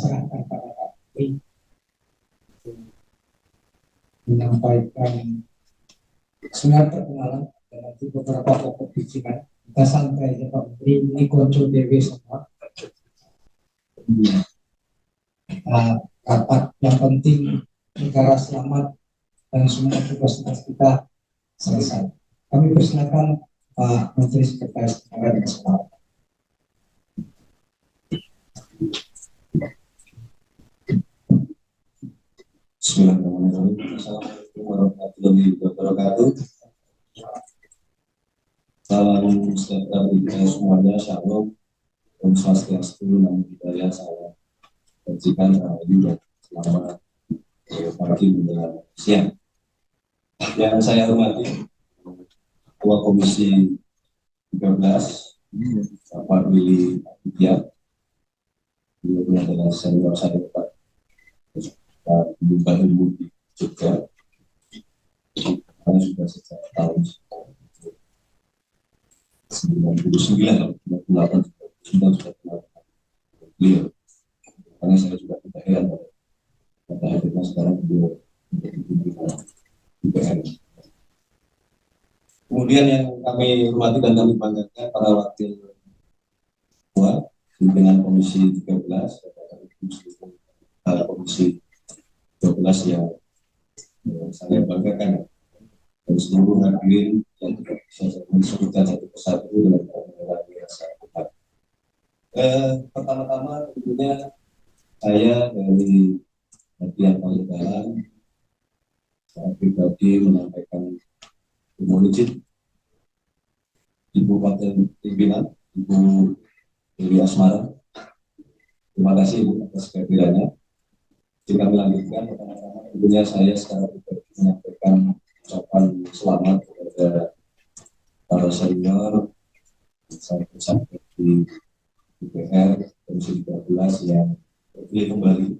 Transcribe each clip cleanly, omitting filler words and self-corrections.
serahkan pada Pak Menteri menyampaikan surat perkenalan dan nanti beberapa pokok bijikan. Kita santai aja Pak Menteri, ini konco dewe semua. Rapat yang penting, negara selamat dan semua tugas-tugas kita selesai. Kami persilakan Pak Menteri Sekretaris Negara dan Kesepakatan. Bismillahirrahmanirrahim. Assalamualaikum warahmatullahi wabarakatuh. Salam sejahtera bagi kita semuanya. Shalom. Om Swastiastu. Namo Buddhaya. Salam kebajikan, rahayu dan selamat pagi menjelang siang. Yang saya hormati Ketua Komisi 13 Bapak Willy Aditya. Beliau adalah senior saya Pak Pak Ilmu di Jogja, karena sudah sejak tahun 99, 98, sudah kenal beliau. Karena saya juga tidak heran pada akhirnya sekarang beliau menjadi pimpinan DPR. Kemudian yang kami hormati dan kami banggakan para wakil ketua pimpinan Komisi 13 dan Komisi 12 yang saya banggakan dan seluruh hadirin yang tidak bisa saya sebutkan satu persatu dengan mengalami rasa hormat. Pertama-tama tentunya saya dari bagian paling dalam saya pribadi menyampaikan mohon izin Ibu Wakil Pimpinan Ibu Dewi Asmara. Terima kasih Ibu atas kehadirannya. Jika melanjutkan, pertama-tama tentunya saya secara pribadi menyampaikan ucapan selamat kepada para senior sampai di DPR Komisi 13 yang terpilih kembali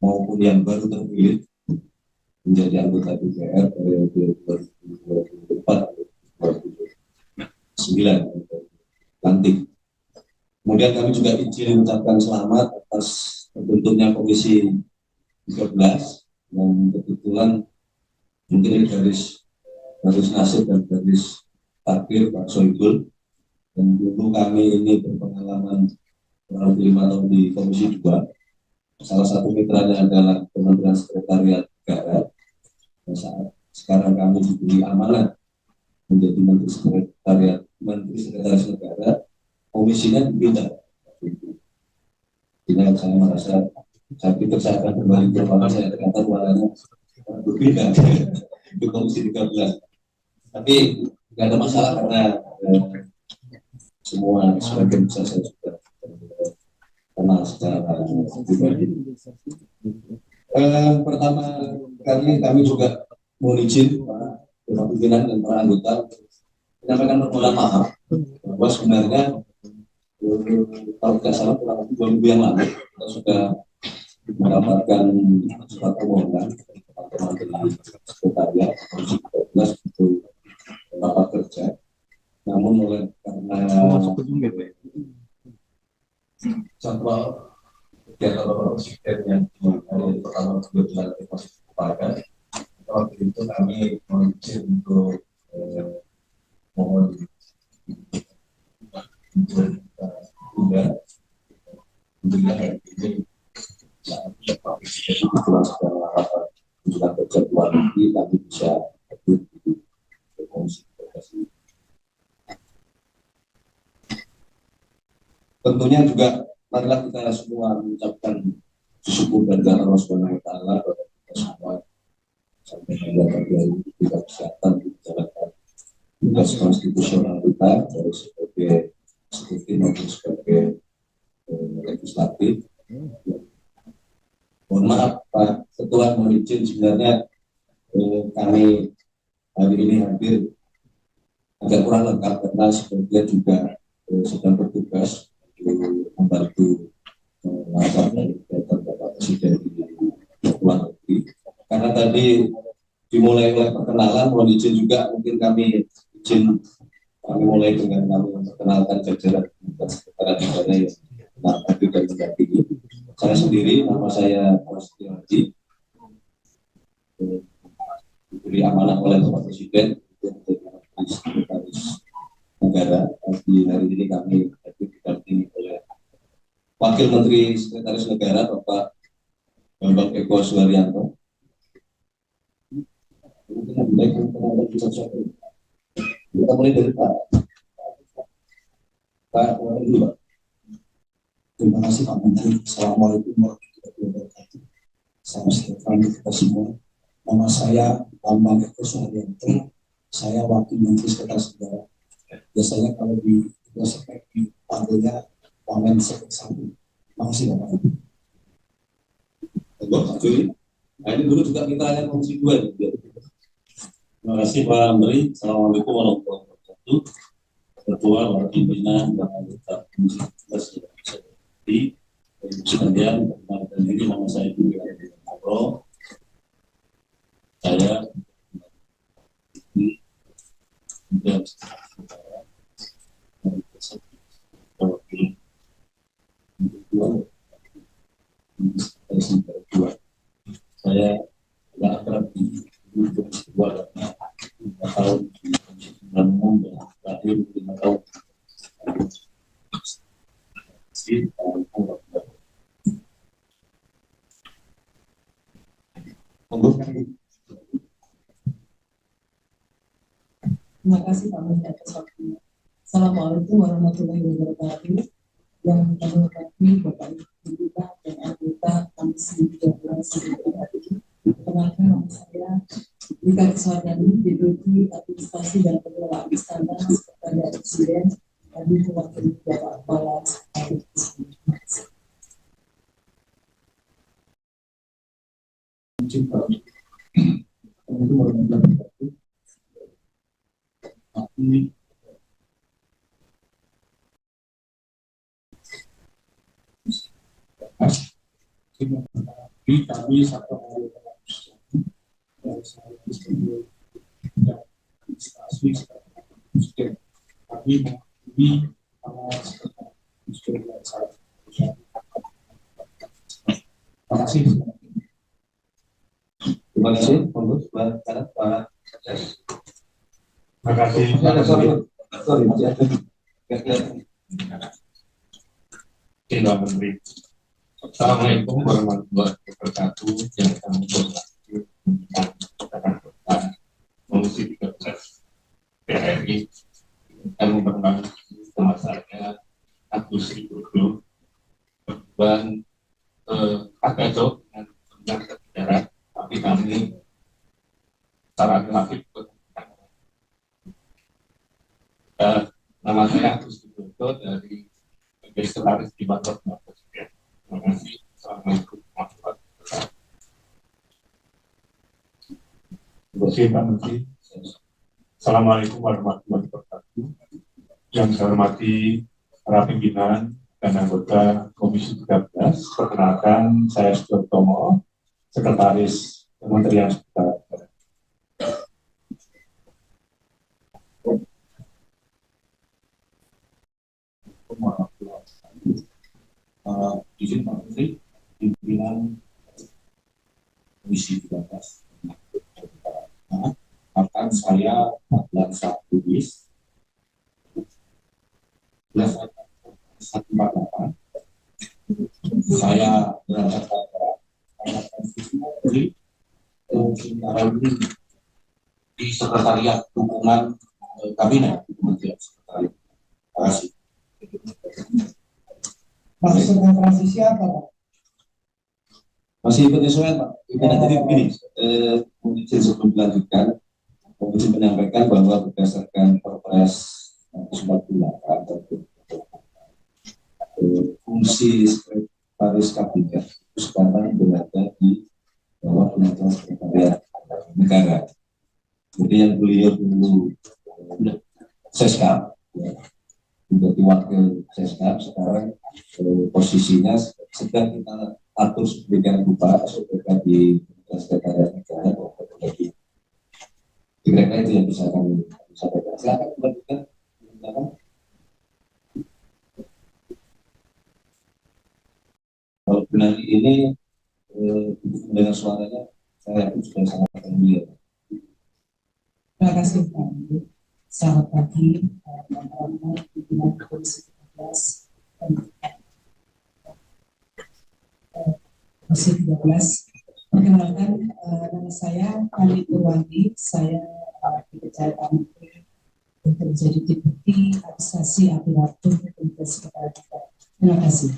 maupun yang baru terpilih menjadi anggota DPR periode 2024-2029 lantik. Kemudian kami juga izin mengucapkan selamat atas terbentuknya Komisi 13 yang kebetulan mungkin ini garis nasib dan garis takdir Pak Soebul, dan dulu kami ini berpengalaman kurang lebih 5 tahun di Komisi 2. Salah satu mitranya adalah Kementerian Sekretariat Negara. Saat sekarang kami diberi amanah menjadi Menteri Sekretaris Negara, komisinya dipindah. Jadi saya merasa saya pikir saya akan kembali ke rumah saya, ternyata ruangannya berbeda di Komisi 13. Tapi tidak ada masalah karena semua sebagian besar saya sudah kenal secara pribadi. Pertama kali kami juga mohon izin Pak Pimpinan dan para anggota menyampaikan permohonan maaf bahwa sebenarnya kalau tidak salah kurang lebih 2 minggu yang lalu kita sudah mendapatkan surat permohonan teman-teman dari sekretariat Komisi 13 untuk rapat kerja. Namun oleh karena jadwal kegiatan Bapak Presiden yang hari pertama kebetulan masih terpakai, waktu itu kami mengizinkan untuk mohon tunda tentunya hari ini saat Bapak Presiden kebetulan sedang melakukan kunjungan kerja ke luar negeri, kami bisa hadir di Komisi 13. Tentunya juga marilah kita semua mengucapkan syukur dan Allah Subhanahu wa taala kepada kita semua sampai pada pagi hari ini kita kesehatan menjalankan tugas konstitusional kita dari sebagai eksekutif maupun sebagai legislatif. Mohon maaf Pak Ketua, mohon izin sebenarnya kami hari ini hadir agak kurang lengkap karena sebagian juga sedang bertugas membantu langkah dari Bapak Presiden di luar negeri. Karena tadi dimulai oleh perkenalan, mohon izin juga mungkin kami mulai dengan kami memperkenalkan jajaran dan sekretariat negara yang hadir dan mendampingi. Saya sendiri, nama saya Prasetyo Hadi, diberi amanah oleh Bapak Presiden untuk menjadi sekretaris negara. Di hari ini kami didampingi oleh Wakil Menteri Sekretaris Negara Bapak Bambang Eko Suharyanto. Kita mulai dari Pak dulu, Pak. Terima kasih Pak Menteri. Assalamualaikum warahmatullahi wabarakatuh. Salam sejahtera untuk kita semua. Nama saya Bambang Eko Suharyanto. Saya Wakil Menteri Sekretaris Negara. Biasanya kalau di Seknek dipanggilnya Wamen Seknek 1. Terima kasih Bapak. Pak Juli. Nah, ini dulu juga kita yang Komisi 2. Terima kasih Pak Menteri. Assalamualaikum warahmatullahi wabarakatuh. Ketua, para pimpinan, dan anggota Komisi 11 yang saya hormati, Ibu sekalian, perkenalkan diri, nama saya Budi Ngobrol. Saya saya tidak akrab di Komisi 2 karena 5 tahun di Komisi 9 umum dan terakhir 5 tahun. Terima kasih Pak Menteri atas waktunya. Assalamualaikum warahmatullahi wabarakatuh. Yang kami hormati Bapak Ibu dan anggota Komisi 13 DPR RI. Perkenalkan nama saya Rika Kiswardani, Deputi Administrasi dan Pengelolaan Istana Sekretariat Presiden, kami mewakili Bapak Kepala Sekretariat Presiden. Kami satu hari kami menghubungi terima kasih. Terima kasih, Pak. Terima kasih. Pak Menteri. Assalamualaikum warahmatullahi wabarakatuh. Yang kami hormati Komisi 13 PRRI, kami memperkenalkan nama saya Agus Ridodo, kebetulan agak jauh dengan negara, tapi kami secara relatif nama saya Agus Ridodo dari Sekretaris di Bapak Presiden. Terima kasih. Assalamualaikum warahmatullahi wabarakatuh. Terima kasih Pak Menteri. Assalamualaikum warahmatullahi wabarakatuh. Yang saya hormati para pimpinan dan anggota Komisi 13. Perkenalkan, saya Sudartomo, Sekretaris Kementerian Sekretariat. Izin Pak Menteri, pimpinan Komisi 13. Akan saya adalah satu bis 148. Saya berangkat di Sekretariat Dukungan Kabinet di Kementerian Sekretariat. Terima kasih. Maksudnya transisi apa Pak? Masih penyesuaian, Pak. Jadi begini, izin sebelum dilanjutkan, Komisi menyampaikan bahwa berdasarkan Perpres 98 fungsi sekretaris kabinet itu sekarang berada di bawah Kementerian Sekretariat Negara. Jadi yang beliau dulu Seskap, menjadi wakil Seskap, sekarang posisinya sedang kita atur sedemikian rupa supaya di Kementerian Sekretariat Negara menjadi. Kira-kira itu yang bisa kami sampaikan. Silakan lanjutkan. Kalau Benar ini untuk mendengar suaranya saya yakin sudah sangat familiar. Terima kasih Pak. Selamat pagi, teman-teman pimpinan Komisi 13 Komisi 13. Perkenalkan, nama saya Ali Purwandi. Saya di Kecamatan untuk menjadi Deputi Administrasi Aparatur Kementerian Sekretariat. Terima kasih.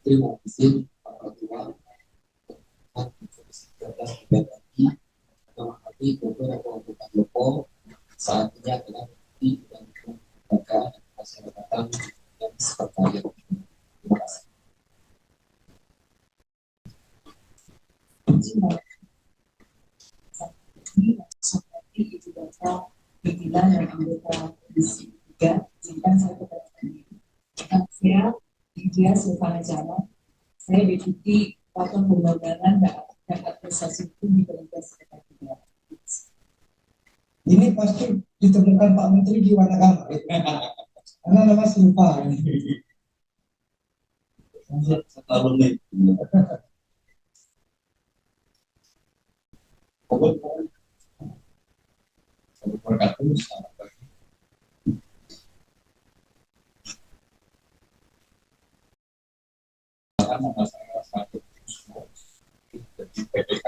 Terima kasih Pak Ketua. Menghadapi beberapa Loko saat ini adalah di dan lembaga masyarakatan dan sekretariat. Terima kasih. Seperti Ibu Bapak pimpinan dan anggota Komisi 3, izinkan saya kepada saya India Silvana Jama, saya Deputi Satuan Pembangunan dan Administrasi Hukum di Kementerian Sekretariat. Ini pasti ditemukan Pak Menteri di Wanagama. Karena nama Silva. Selalu nih. Nama saya satu dari PPK.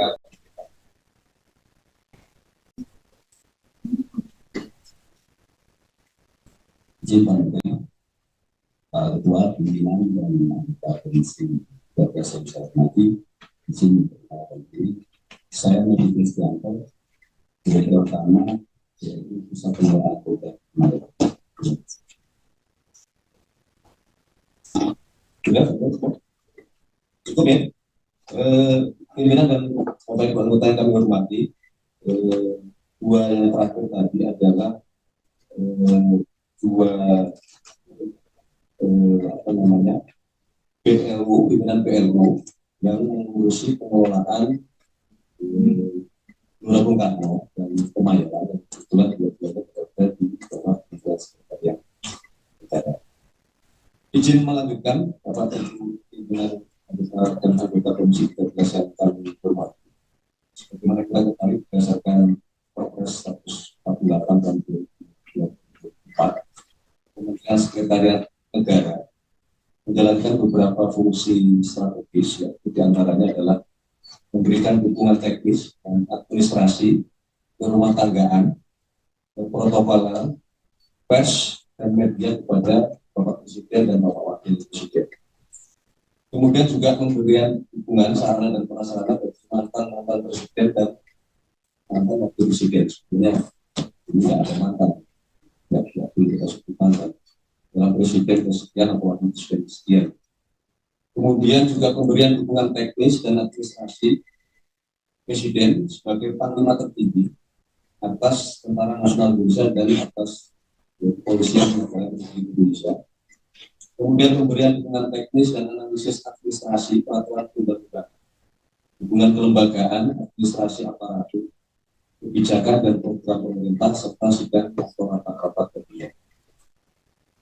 Izin Pak Menteri, Pak Ketua Pimpinan dan Anggota Komisi 12 yang saya hormati, izin perkenalkan diri. Saya Medi Kristianto, Direktur Utama yaitu Pusat Pengelolaan Polda Sumatera. Cukup ya. Pimpinan dan Bapak Ibu anggota yang kami hormati, dua yang terakhir tadi adalah dua PLU, pimpinan PLU yang mengurusi pengelolaan Gelora Bung Karno dan Kemayoran, dan kebetulan dua-duanya berada di bawah Kementerian Sekretariat Negara. Izin melanjutkan Bapak Pimpinan dan anggota Komisi 13 yang kami hormati. Sebagaimana kita ketahui berdasarkan Perpres 148 tahun 2024, Kementerian Sekretariat Negara menjalankan beberapa fungsi strategis, yaitu diantaranya adalah memberikan dukungan teknis dan administrasi, rumah tanggaan, protokoler, pers, dan media kepada Bapak Presiden dan Bapak Wakil Presiden. Kemudian juga pemberian dukungan sarana dan prasarana bagi mantan Presiden dan mantan Wakil Presiden. Sebenarnya ini tidak ada mantan, tidak boleh kita sebut mantan. Dalam Presiden kesekian atau Wakil Presiden sekian. Kemudian juga pemberian dukungan teknis dan administrasi Presiden sebagai panglima tertinggi atas Tentara Nasional Indonesia dan atas Kepolisian Negara Republik Indonesia. Kemudian pemberian dukungan teknis dan analisis administrasi peraturan undang-undang, dukungan kelembagaan, administrasi aparatur, kebijakan dan program pemerintah serta sidang atau rapat-rapat kabinet.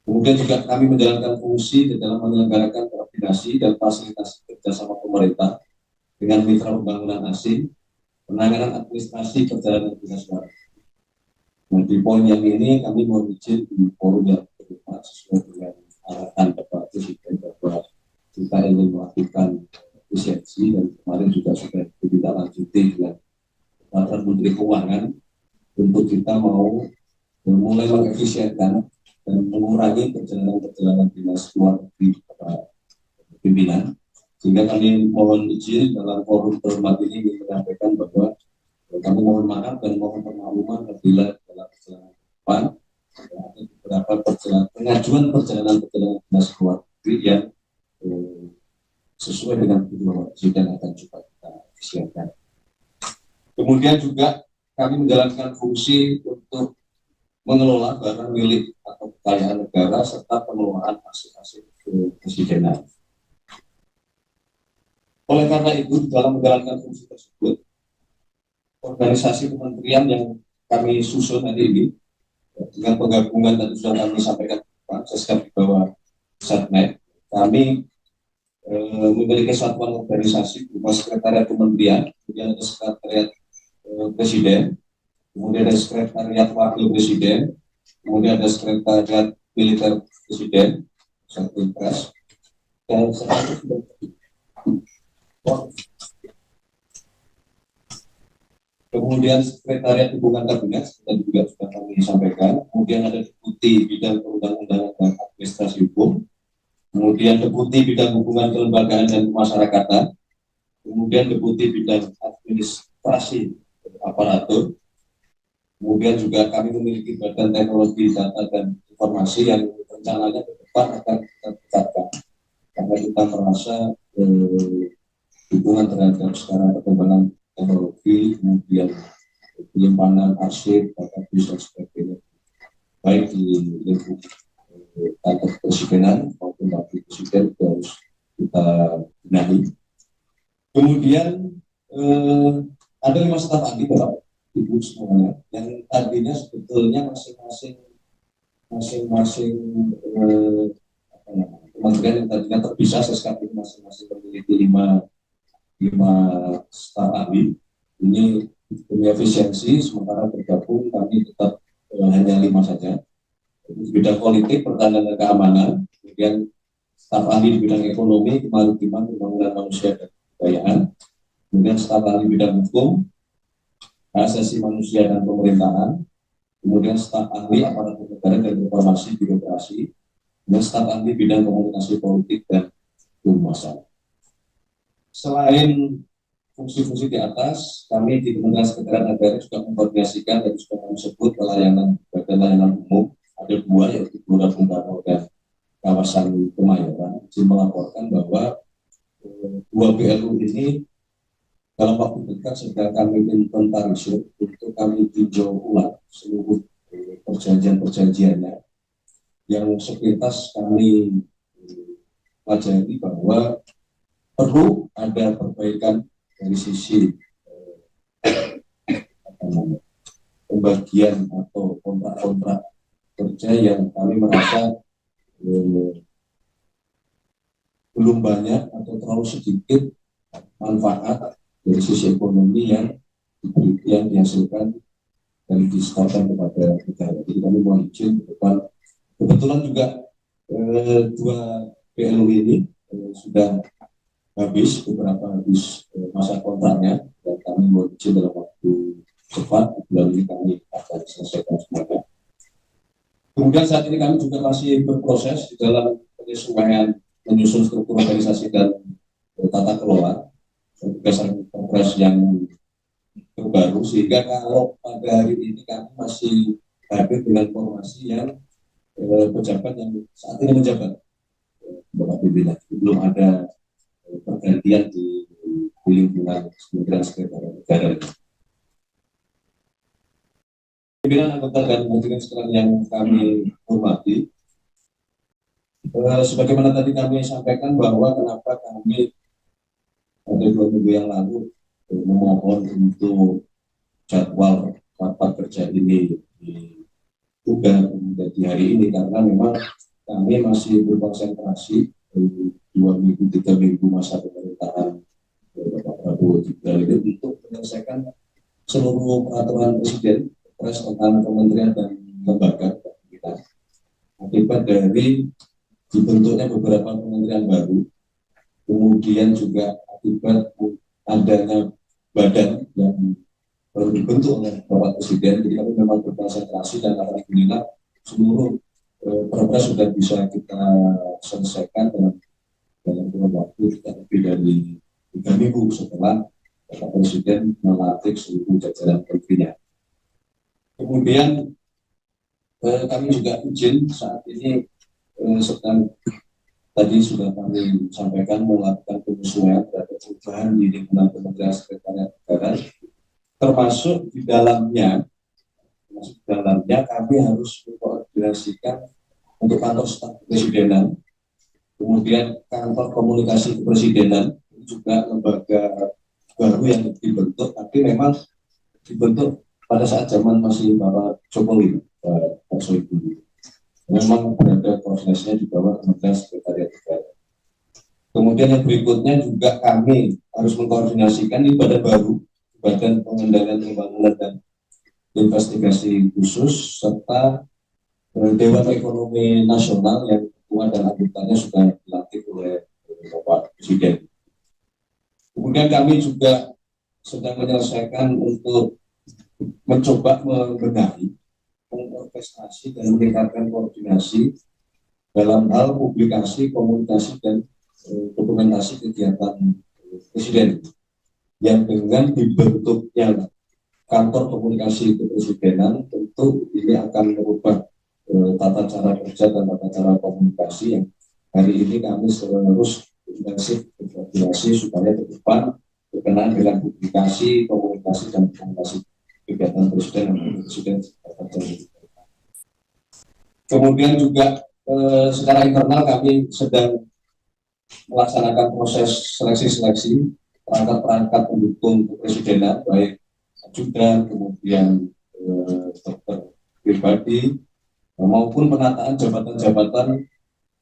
Kemudian juga kami menjalankan fungsi di dalam menyelenggarakan koordinasi dan fasilitasi kerjasama pemerintah dengan mitra pembangunan asing, penanganan administrasi perjalanan dinas luar. Nah, di poin yang ini kami mohon izin di forum yang kedua sesuai dengan arahan Bapak Presiden bahwa kita ingin melakukan efisiensi, dan kemarin juga sudah ditindaklanjuti dengan peraturan Menteri Keuangan untuk kita mau mulai mengefisienkan dan mengurangi perjalanan dinas luar negeri kepada pimpinan. Sehingga kami mohon izin dalam forum terhormat ini menyampaikan bahwa kami mohon maaf dan mohon permakluman apabila dalam perjalanan depan ada beberapa pengajuan perjalanan dinas luar negeri yang sesuai dengan Bapak Presiden akan coba kita efisienkan. Kemudian juga kami menjalankan fungsi untuk mengelola barang milik atau kekayaan negara serta pengelolaan aset-aset kepresidenan. Oleh karena itu, dalam menjalankan fungsi tersebut, organisasi kementerian yang kami susun hari ini, dengan penggabungan tadi sudah kami sampaikan Pak Seskap di bawah Satnet, kami memiliki satuan organisasi berupa sekretariat kementerian, kemudian ada sekretariat presiden, kemudian ada sekretariat wakil presiden, kemudian ada sekretariat militer presiden, Satpres, dan kemudian sekretariat hubungan kabinet dan juga sudah kami sampaikan, kemudian ada deputi bidang perundang-undangan dan administrasi hukum, kemudian deputi bidang hubungan kelembagaan dan kemasyarakatan, kemudian deputi bidang administrasi aparatur, kemudian juga kami memiliki badan teknologi data dan informasi yang rencananya ke depan akan kita tingkatkan karena kita merasa dukungan terhadap sekarang perkembangan teknologi, kemudian penyimpanan arsip, database dan sebagainya, baik di lingkup kantor presidenan maupun wakil presiden harus kita benahi. Kemudian ada 5 staf ahli Bapak Ibu semuanya yang tadinya sebetulnya masing-masing kementerian yang tadinya terpisah, sekarang ini masing-masing memiliki 5 staf ahli. Ini demi efisiensi, sementara bergabung kami tetap hanya 5 saja. Di bidang politik, pertahanan dan keamanan, kemudian staf ahli di bidang ekonomi, kemaritiman, pembangunan manusia dan kebudayaan, kemudian staf ahli bidang hukum, hak asasi manusia dan pemerintahan, kemudian staf ahli aparatur negara dan informasi birokrasi, kemudian staf ahli bidang komunikasi politik dan kehumasan. Selain fungsi-fungsi di atas, kami di Kementerian Sekretariat Negara juga mengkoordinasikan dan juga kami sebut badan layanan umum. Ada 2, yaitu Gelora Bung Karno dan kawasan Kemayoran. Izin melaporkan bahwa 2 BLU ini dalam waktu dekat sedang kami inventarisir untuk kami tinjau ulang seluruh perjanjian-perjanjiannya yang sepintas kami pelajari bahwa perlu ada perbaikan dari sisi pembagian atau kontrak-kontrak kerja yang kami merasa belum banyak atau terlalu sedikit manfaat dari sisi ekonomi yang dihasilkan dan disetorkan kepada negara. Jadi kami mohon izin ke depan. Kebetulan juga 2 PLU ini sudah habis masa kontraknya dan kami mohon izin dalam waktu cepat bulan ini kami akan selesaikan semuanya. Kemudian saat ini kami juga masih berproses di dalam penyesuaian menyusun struktur organisasi dan tata kelola berdasarkan Perpres yang terbaru, sehingga kalau pada hari ini kami masih hadir dengan formasi yang pejabat yang saat ini menjabat Bapak Pimpinan, belum ada pergantian di lingkungan Kementerian Sekretariat Negara. Pimpinan anggota dan hadirin sekalian yang kami hormati, sebagaimana tadi kami sampaikan bahwa kenapa kami pada 2 minggu yang lalu memohon untuk jadwal rapat kerja ini diubah menjadi hari ini, karena memang kami masih berkonsentrasi 2 minggu 3 minggu masa pemerintahan Bapak Prabowo Gibran ini untuk menyelesaikan seluruh peraturan presiden tentang kementerian dan lembaga kita. Akibat dari dibentuknya beberapa kementerian baru, kemudian juga akibat adanya badan yang baru dibentuk oleh Bapak Presiden, jadi kami memang berkonsentrasi dan alhamdulillah seluruh Perpres sudah bisa kita selesaikan dalam waktu tidak lebih dari 3 minggu setelah Bapak Presiden melantik seluruh jajaran menterinya. Kemudian kami juga izin saat ini sedang tadi sudah kami sampaikan melakukan penyesuaian terhadap perubahan di lingkungan Kementerian Sekretariat Negara, termasuk di dalamnya kami harus mengkoordinasikan untuk kantor staf kepresidenan, kemudian kantor komunikasi kepresidenan, ini juga lembaga baru yang dibentuk, tapi memang dibentuk pada saat zaman masih Bapak Jokowi, Pak Soebul. Memang berada koordinasinya di bawah Kementerian Sekretariat Negara. Kemudian yang berikutnya juga kami harus mengkoordinasikan di badan baru, Badan Pengendalian Pembangunan dan Investigasi Khusus, serta Dewan Ekonomi Nasional yang ketua dan anggotanya sudah dilantik oleh Bapak Presiden. Kemudian kami juga sedang menyelesaikan untuk mencoba membenahi, mengorkestrasi dan meningkatkan koordinasi dalam hal publikasi, komunikasi dan dokumentasi kegiatan Presiden yang dengan dibentuknya kantor komunikasi kepresidenan tentu ini akan merubah tata cara kerja dan tata cara komunikasi yang hari ini kami terus intensif berkoordinasi supaya ke depan berkenaan dengan publikasi, komunikasi dan komunikasi kegiatan Presiden dan Presiden. Kemudian juga secara internal kami sedang melaksanakan proses seleksi-seleksi perangkat-perangkat pendukung kepresidenan, baik ajudan, kemudian dokter pribadi, maupun penataan jabatan-jabatan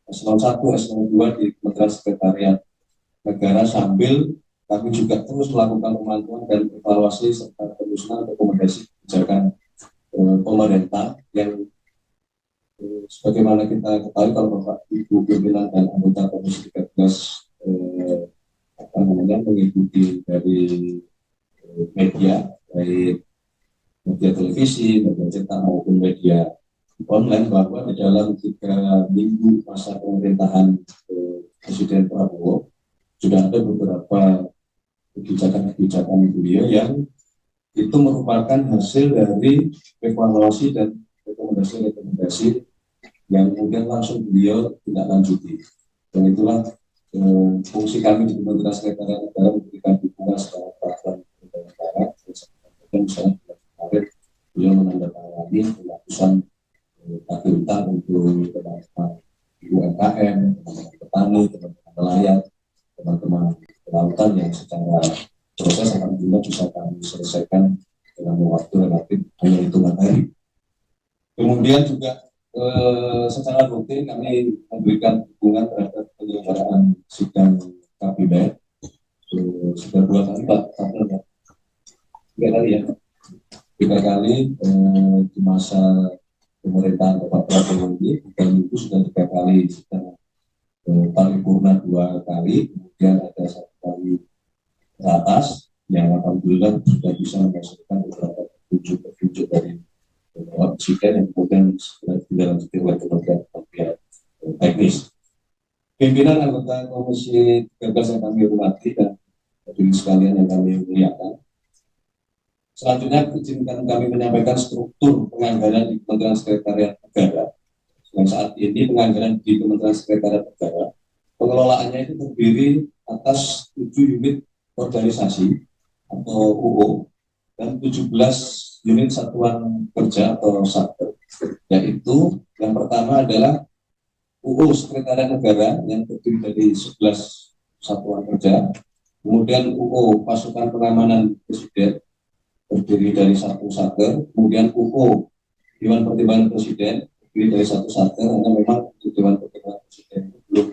eselon 1, eselon 2 di Kementerian Sekretariat Negara, sambil kami juga terus melakukan pemantauan dan evaluasi serta penyusunan rekomendasi kebijakan pemerintah yang sebagaimana kita ketahui kalau Bapak Ibu pimpinan dan anggota Komisi 13 mengikuti dari media, baik media televisi, media cetak maupun media online, bahwa di dalam 3 minggu masa pemerintahan Presiden Prabowo sudah ada beberapa kebijakan-kebijakan beliau yang itu merupakan hasil dari evaluasi dan rekomendasi-rekomendasi yang kemudian langsung beliau tidak lanjuti. Dan itulah fungsi kami di Kementerian Sekretariat Negara memberikan dukungan secara peraturan negara. Dan misalnya kemarin beliau menandatangani penghapusan tagih utang untuk teman-teman UMKM, teman-teman petani, teman-teman nelayan, teman-teman kelautan yang secara proses alhamdulillah bisa kami selesaikan dalam waktu relatif hanya hitungan hari. Kemudian juga secara rutin kami memberikan dukungan terhadap penyelenggaraan sidang kabinet. Sudah 2 kali Pak, 3 kali ya, 3 kali di masa pemerintahan Bapak Prabowo ini. Dan itu sudah 3 kali sidang paripurna 2 kali, kemudian ada 1 kali teratas yang alhamdulillah sudah bisa menghasilkan beberapa petunjuk dari Bapak Presiden yang kemudian dilanjutkan oleh Kementerian Teknis. Pimpinan anggota Komisi 13 yang kami hormati dan hadirin sekalian yang kami muliakan. Selanjutnya izinkan kami menyampaikan struktur penganggaran di Kementerian Sekretariat Negara. Yang saat ini penganggaran di Kementerian Sekretariat Negara, pengelolaannya itu terdiri atas 7 unit organisasi atau UO dan 17 unit satuan kerja atau satker, yaitu yang pertama adalah UU Sekretariat Negara yang terdiri dari 11 satuan kerja, kemudian UU Pasukan Pengamanan Presiden terdiri dari 1 satker, kemudian UU Dewan Pertimbangan Presiden terdiri dari 1 satker, karena memang Dewan Pertimbangan Presiden belum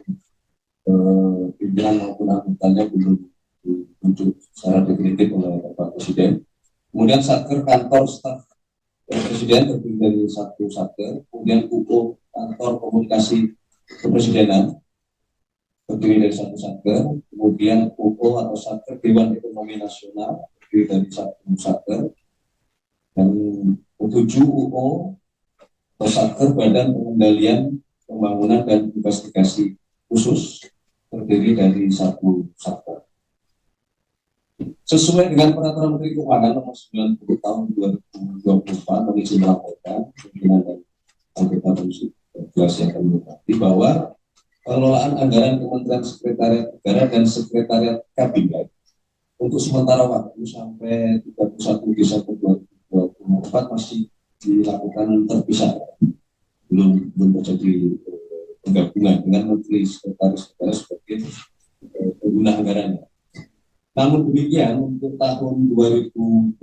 pimpinan maupun anggotanya belum ditunjuk secara definitif oleh Bapak Presiden. Kemudian satker kantor staf Presiden terdiri dari 1 satker, kemudian UU kantor komunikasi kepresidenan terdiri dari 1 satker, kemudian UU atau satker Dewan Ekonomi Nasional terdiri dari 1 satker, dan 7 UU atau satker Badan Pengendalian Pembangunan dan Investigasi Khusus terdiri dari 1 satker. Sesuai dengan Peraturan Menteri Keuangan Nomor 90 Tahun 2024, kami izin melaporkan pimpinan dan anggota Komisi 13 yang kami hormati bahwa pengelolaan anggaran Kementerian Sekretariat Negara dan Sekretariat Kabinet untuk sementara waktu sampai 31 Desember 2024 masih dilakukan terpisah, belum terjadi penggabungan dengan Menteri Sekretaris Negara sebagai pengguna anggarannya. Namun demikian untuk tahun 2025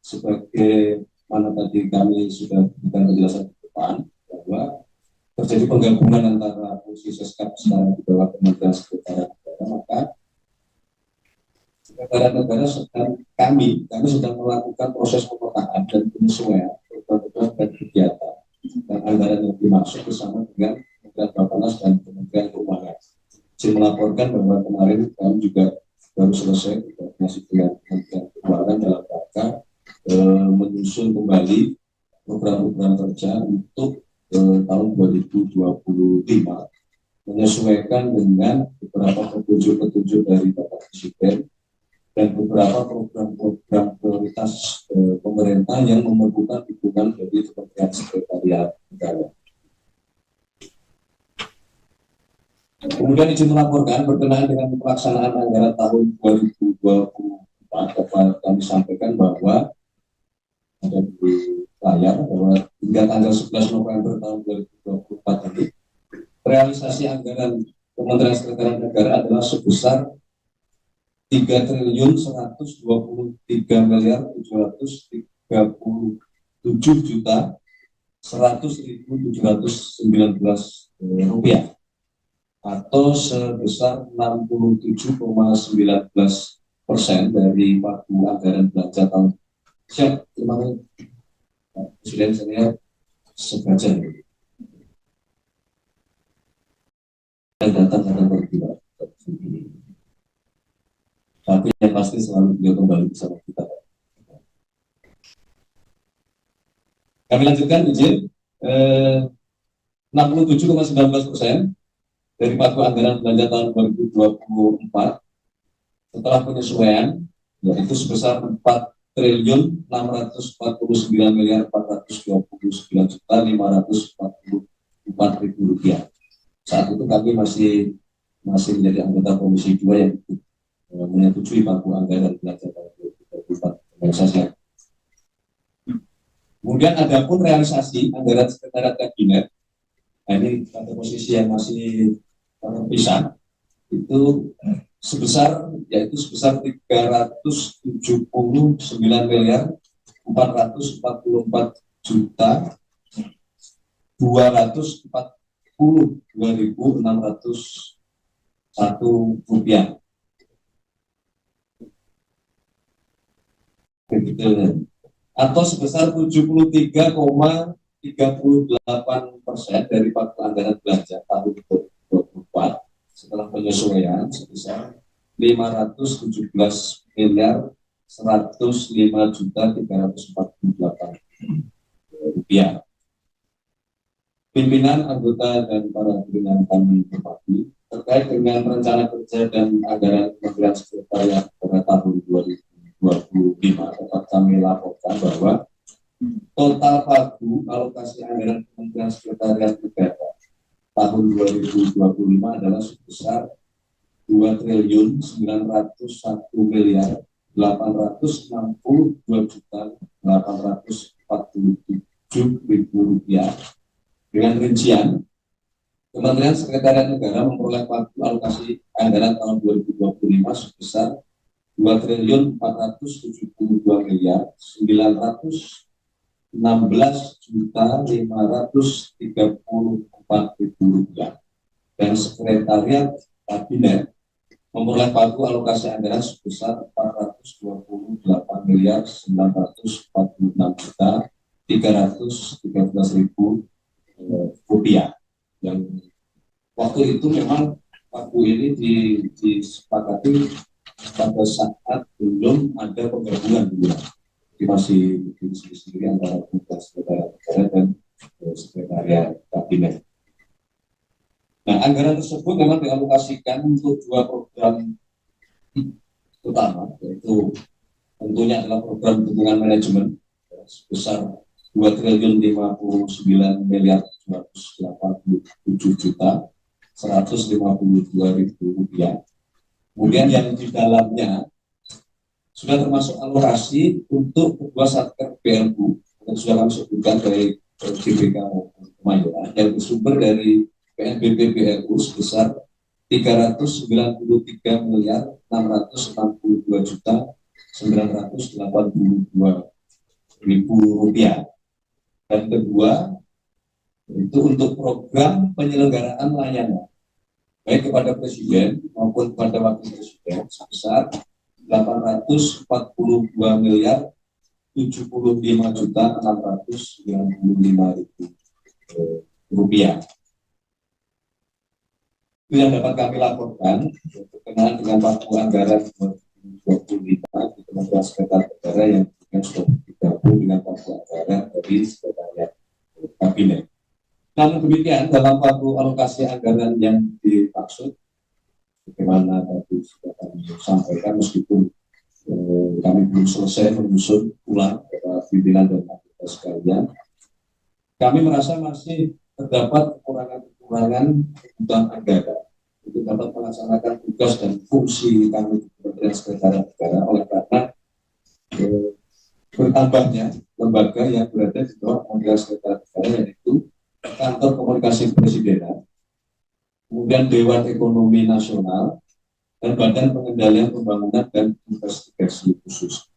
sebagai mana tadi kami sudah berikan penjelasan ke depan bahwa terjadi penggabungan antara fungsi Seskap secara di bawah Kementerian Sekretariat Negara, maka Sekretariat Negara kami sedang melakukan proses pemetaan dan penyesuaian program dan kegiatan dan anggaran yang dimaksud bersama dengan Kementerian Bappenas dan Kementerian Keuangan. Saya melaporkan bahwa kemarin kami juga baru selesai koordinasi dengan Kementerian Keuangan dalam rangka menyusun kembali program-program kerja untuk tahun 2025 menyesuaikan dengan beberapa petunjuk-petunjuk dari Bapak Presiden dan beberapa program-program prioritas pemerintah yang memerlukan dukungan dari Kementerian Sekretariat Negara. Kemudian izin melaporkan berkenaan dengan pelaksanaan anggaran tahun 2024 dapat kami sampaikan bahwa ada di layar bahwa hingga tanggal 11 November tahun 2024 ini realisasi anggaran Kementerian Sekretariat Negara adalah sebesar 3.123.719 rupiah atau sebesar 67,19% dari pagu anggaran belanja tahun. Siap, terima kasih. Presiden saya sebaca dan datang berdua. Tapi yang pasti selalu beliau kembali bersama kita. Kami lanjutkan izin 67,19% dari pagu anggaran belanja tahun 2024 setelah penyesuaian yaitu sebesar 4.429.429.544.000 rupiah. Saat itu kami masih menjadi anggota Komisi 2 yang menyetujui pagu anggaran belanja tahun 2024. Kemudian ada pun realisasi anggaran Sekretariat Kabinet. Nah, ini pada posisi yang masih terpisah itu sebesar 379.440.242.601 rupiah. Atau sebesar 73,38% dari pagu anggaran belanja tahun 2024 setelah penyesuaian sebesar 517.105.348 rupiah. Pimpinan, anggota, dan para pimpinan kami berbagi terkait dengan rencana kerja dan anggaran Kementerian Sekretariat pada tahun 2025 dapat kami laporkan bahwa total pagu alokasi anggaran Kementerian Sekretariat Negara tahun 2025 adalah sebesar 2.981.862.847.000 rupiah. Dengan rincian, Kementerian Sekretariat Negara memperoleh pagu alokasi anggaran tahun 2025 sebesar 2.472.916.534.000 rupiah. Dan Sekretariat Kabinet memperoleh pagu alokasi anggaran sebesar 428.946.313.000 rupiah. Yang waktu itu memang pagu ini disepakati pada saat belum ada penggabungan, jadi masih berdiri sendiri antara Kementerian Sekretariat Negara dan Sekretariat Kabinet. Nah, anggaran tersebut memang dialokasikan untuk dua program utama, yaitu tentunya adalah program dukungan manajemen sebesar 2.509.287.152.000 rupiah. Kemudian yang di dalamnya sudah termasuk alokasi untuk kedua satker BLU yang sudah kami sebutkan dari GBK maupun Kemayoran yang bersumber dari PNBP BLU sebesar Rp393.982.982.000. Dan kedua, itu untuk program penyelenggaraan layanan baik kepada Presiden maupun kepada Wakil Presiden sebesar Rp845.075.695.000. Itu yang dapat kami laporkan berkenaan dengan pagu anggaran 2025 di Kementerian Sekretariat Negara yang sudah digabung dengan pagu anggaran dari Sekretariat Kabinet. Namun demikian, dalam pagu alokasi anggaran yang dimaksud, bagaimana tadi sudah kami sampaikan, meskipun kami belum selesai menyusun ulang kepada pimpinan dan anggota sekalian, kami merasa masih terdapat kekurangan kebutuhan anggaran untuk dapat melaksanakan tugas dan fungsi kami di Kementerian Sekretariat Negara, oleh karena bertambahnya lembaga yang berada di bawah Kementerian Sekretariat Negara, yaitu Kantor Komunikasi Kepresidenan, kemudian Dewan Ekonomi Nasional, dan Badan Pengendalian Pembangunan dan Investigasi Khusus.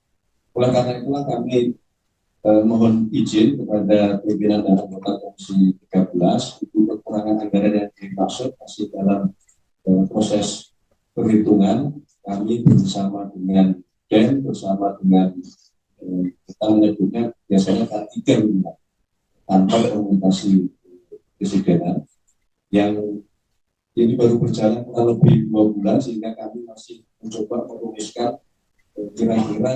Oleh karena itulah kami mohon izin kepada pimpinan dan anggota Komisi 13 untuk kekurangan anggaran yang dimaksud masih dalam proses perhitungan. Kami bersama dengan DEN, bersama dengan kita menyebutnya biasanya K3 Kantor Komunikasi Kepresidenan, yang ini baru berjalan kurang lebih 2 bulan, sehingga kami masih mencoba merumuskan kira-kira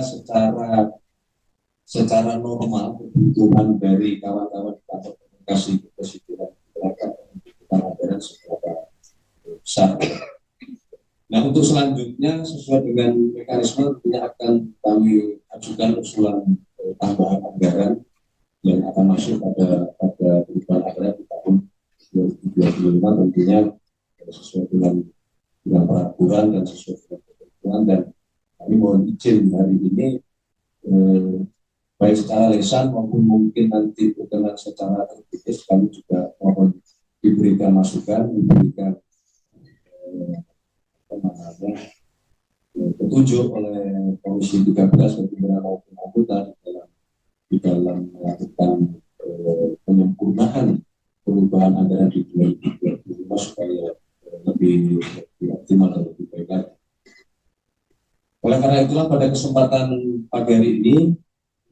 secara normal kebutuhan dari kawan-kawan di Kantor Komunikasi Kepresidenan mereka membutuhkan anggaran seberapa besar. Nah, untuk selanjutnya sesuai dengan mekanisme tentunya akan kami ajukan usulan tambahan anggaran yang akan masuk pada perubahan anggaran di tahun 2025, tentunya sesuai dengan peraturan dan sesuai dengan ketentuan. Dan kami mohon izin hari ini baik secara lisan maupun mungkin nanti berkenan secara tertulis, kami juga mohon diberikan masukan, diberikan petunjuk oleh Komisi 13 bagaimana maupun anggota di dalam melakukan penyempurnaan perubahan anggaran di 2025 supaya lebih optimal dan lebih baik lagi. Oleh karena itulah pada kesempatan pagi hari ini,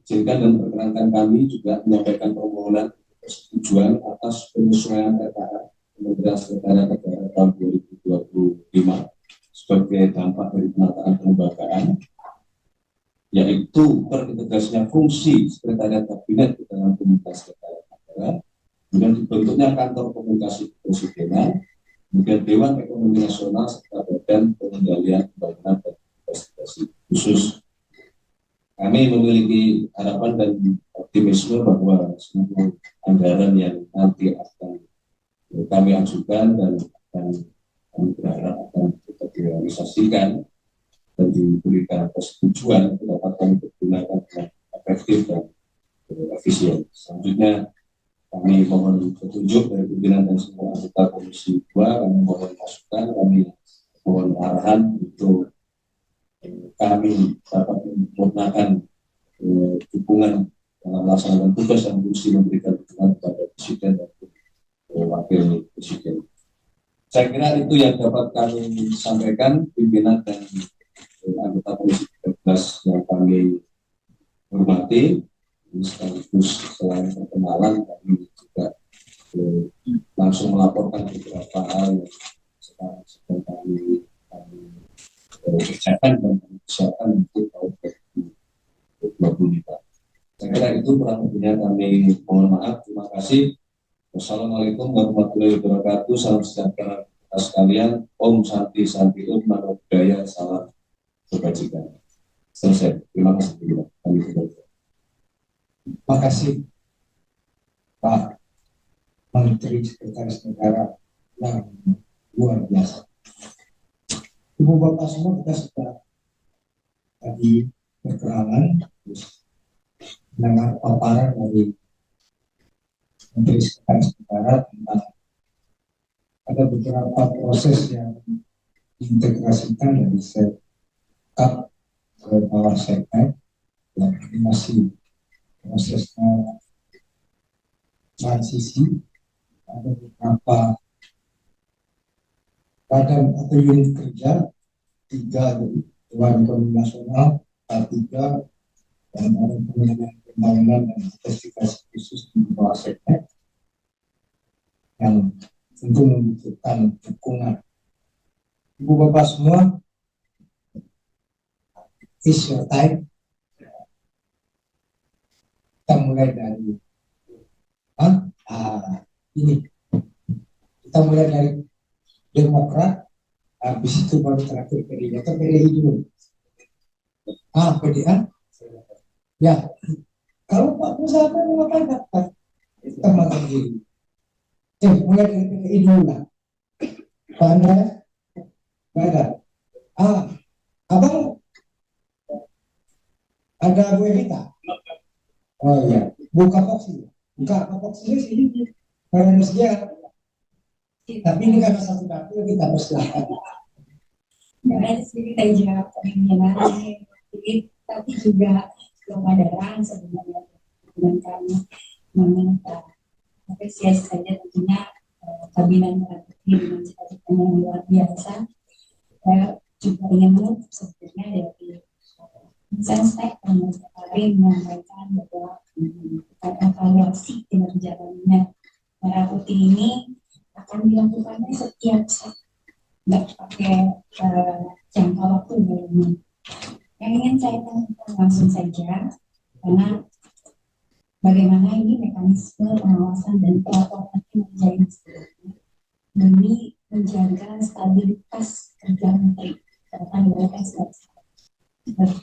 izinkan dan perkenankan kami juga menyampaikan permohonan persetujuan atas penyesuaian RKA Kementerian Sekretariat Negara tahun 2025 sebagai dampak dari penataan kelembagaan, yaitu terintegrasinya fungsi Sekretariat Kabinet di dalam Kementerian Sekretariat Negara, kemudian dibentuknya Kantor Komunikasi Kepresidenan, kemudian Dewan Ekonomi Nasional serta Badan Pengendalian Pembangunan dan Investigasi Khusus. Kami memiliki harapan dan optimisme bahwa seluruh anggaran yang nanti akan kami ajukan dan kami berharap akan kita direalisasikan dan diberikan persetujuan dapat kami pergunakan dengan efektif dan efisien. Selanjutnya kami mohon petunjuk dari pimpinan dan semua anggota Komisi 2, kami mohon masukan, kami mohon arahan untuk kami dapat menyempurnakan dukungan dalam melaksanakan tugas dan fungsi memberikan dukungan kepada Presiden dan Wakil Presiden. Saya kira itu yang dapat kami sampaikan, pimpinan dan anggota Komisi 13 yang kami hormati. Sekaligus selain perkenalan, kami juga langsung melaporkan beberapa hal yang sedang kami kerjakan dan persiapan untuk tahun 2025. Saya kira itu kurang lebihnya, kami mohon maaf. Terima kasih. Wassalamualaikum warahmatullahi wabarakatuh. Salam sejahtera kita sekalian. Om Santi Santi Om, Namo Buddhaya, salam kebajikan. Selesai. Terima kasih. Kami berdoa. Terima kasih Pak Menteri Sekretaris Negara yang luar biasa. Ibu Bapak semua, kita sudah tadi perkenalan, terus mendengar paparan dari Menteri Sekretaris Negara tentang ada beberapa proses yang diintegrasikan dari Sekap ke bawah Seknek, yang ini masih prosesnya transisi. Ada beberapa badan atau unit kerja, 3 Dewan Ekonomi Nasional, K3, dan ada pembangunan dan investigasi khusus di bawah Seknek yang tentu membutuhkan dukungan. Ibu Bapak semua, it's your time. Kita mulai dari ini. Kita mulai dari Demokrat, habis itu baru terakhir PDI atau PDI dulu. PDI. Ya, kalau Pak Musa mengatakan daftar, kita makan diri. Mulai dari PDI dulu lah. Pak Andra, ada. Abang, ada Bu Evita. Oh iya, buka Foxy sih. Manusia. Tapi ini karena satu dapur kita persilahkan. Karena sendiri saya jawab tapi juga belum ada orang sebenarnya dengan kami meminta apresiasi saja tentunya kabinet merah putih dengan cita-cita yang luar biasa. Saya juga ingin menutup sebenarnya dari Senstek yang kemarin menyampaikan bahwa evaluasi kinerjanya merah putih ini akan dilakukannya setiap saat, nggak pakai jangka waktu ini. Yang ingin saya tanyakan langsung saja, karena bagaimana ini mekanisme pengawasan dan pelaporan menjadi demi menjaga stabilitas kerja menteri karena mereka seperti.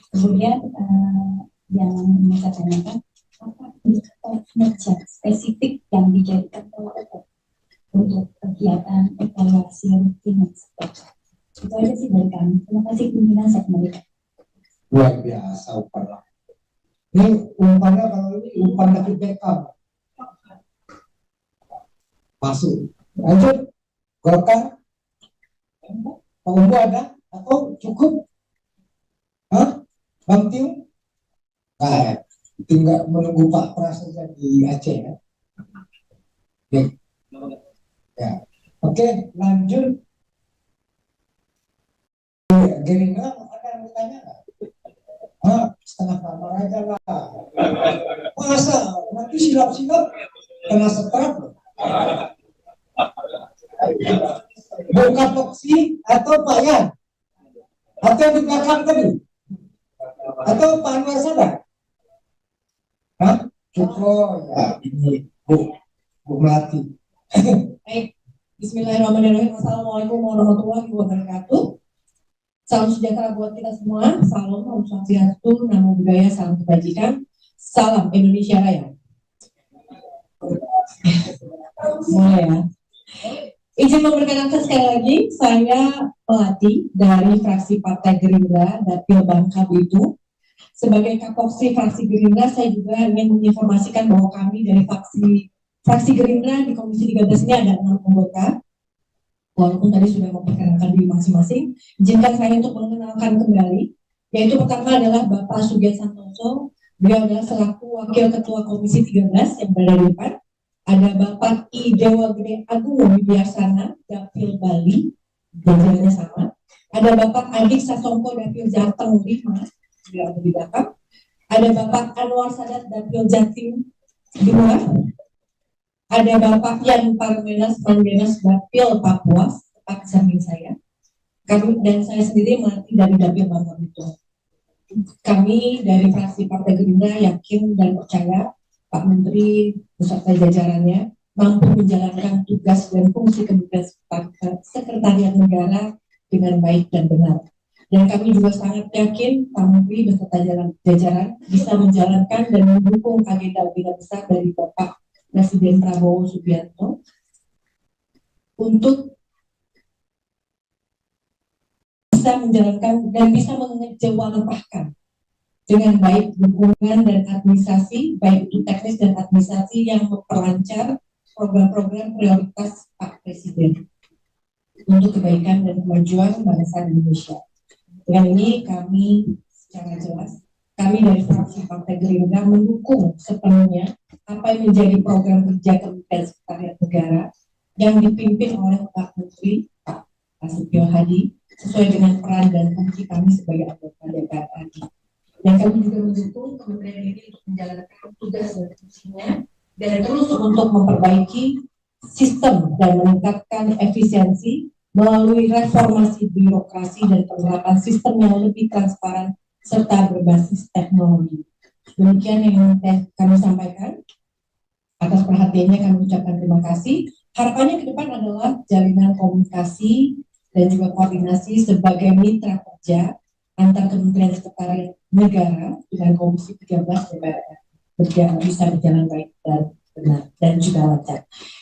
Kemudian yang ingin saya tanyakan, apa indikator kinerja spesifik yang dijadikan pelaporan untuk kegiatan evaluasi rutin seperti itu aja sih dari kami. Terima kasih pimpinan saya kembali. Luar biasa umpannya. Ini umpannya, kalau ini umpan dari backup. Masuk. Lanjut. Golkar. Pak Umbu ada atau cukup? Bang Tiu? Tinggal menunggu Pak Pras saja di Aceh ya. Ya. Oke, lanjut. Gerindra ada yang bertanya nggak? Setengah kamar aja lah. Masa nanti silap-silap kena setrap. Buka Foxy atau Pak Yan? Atau di belakang tadi? Atau Pak Anwar Sadar? Cukup ya, ini Bu Melati. Baik, Bismillahirrahmanirrahim. Assalamualaikum warahmatullahi wabarakatuh. Salam sejahtera buat kita semua. Salam, Om Swastiastu, Namo Buddhaya, salam kebajikan. Salam Indonesia Raya. Mulai ya. Izin memperkenalkan sekali lagi, saya Melati dari fraksi Partai Gerindra Dapil Bangka Belitung. Sebagai Kapoksi fraksi Gerindra, saya juga ingin menginformasikan bahwa kami dari fraksi Gerindra di Komisi 13 ini ada 6 anggota. Walaupun tadi sudah memperkenalkan diri masing-masing, izinkan saya untuk mengenalkan kembali, yaitu pertama adalah Bapak Sugiat Santoso. Beliau adalah selaku Wakil Ketua Komisi 13 yang berada di depan. Ada Bapak I Dewa Gede Agung Wibiasana, Dapil Bali, jajarannya sama. Ada Bapak Adik Sasongko, Dapil Jateng 5, beliau ada di belakang. Ada Bapak Anwar Sadat, Dapil Jatim 2. Ada Bapak Yan Parmenas Mandenas, Dapil Papua, tepat di samping saya. Kami dan saya sendiri melatih dari Dapil Bangka Belitung. Kami dari fraksi Partai Gerindra yakin dan percaya Pak Menteri beserta jajarannya mampu menjalankan tugas dan fungsi Kementerian Sekretariat Negara dengan baik dan benar. Dan kami juga sangat yakin Pak Menteri beserta jajaran bisa menjalankan dan mendukung agenda-agenda besar dari Bapak Presiden Prabowo Subianto untuk bisa menjalankan dan bisa mengejawantahkan dengan baik dukungan dan administrasi, baik itu teknis dan administrasi yang memperlancar program-program prioritas Pak Presiden. untuk kebaikan dan kemajuan bangsa Indonesia. Dengan ini kami secara jelas, kami dari fraksi Partai Gerindra mendukung sepenuhnya apa yang menjadi program kerja Kementerian Sekretariat Negara yang dipimpin oleh Pak Menteri Pak Prasetyo Hadi sesuai dengan peran dan fungsi kami sebagai anggota DPR RI. Dan kami juga mendukung kementerian ini untuk menjalankan tugas dan fungsinya dan terus untuk memperbaiki sistem dan meningkatkan efisiensi melalui reformasi birokrasi dan penerapan sistem yang lebih transparan serta berbasis teknologi. Demikian yang kami sampaikan. Atas perhatiannya kami ucapkan terima kasih. Harapannya ke depan adalah jalinan komunikasi dan juga koordinasi sebagai mitra kerja antar Kementerian Sekretariat Negara dengan Komisi 13 DPR bisa berjalan baik dan benar dan juga lancar.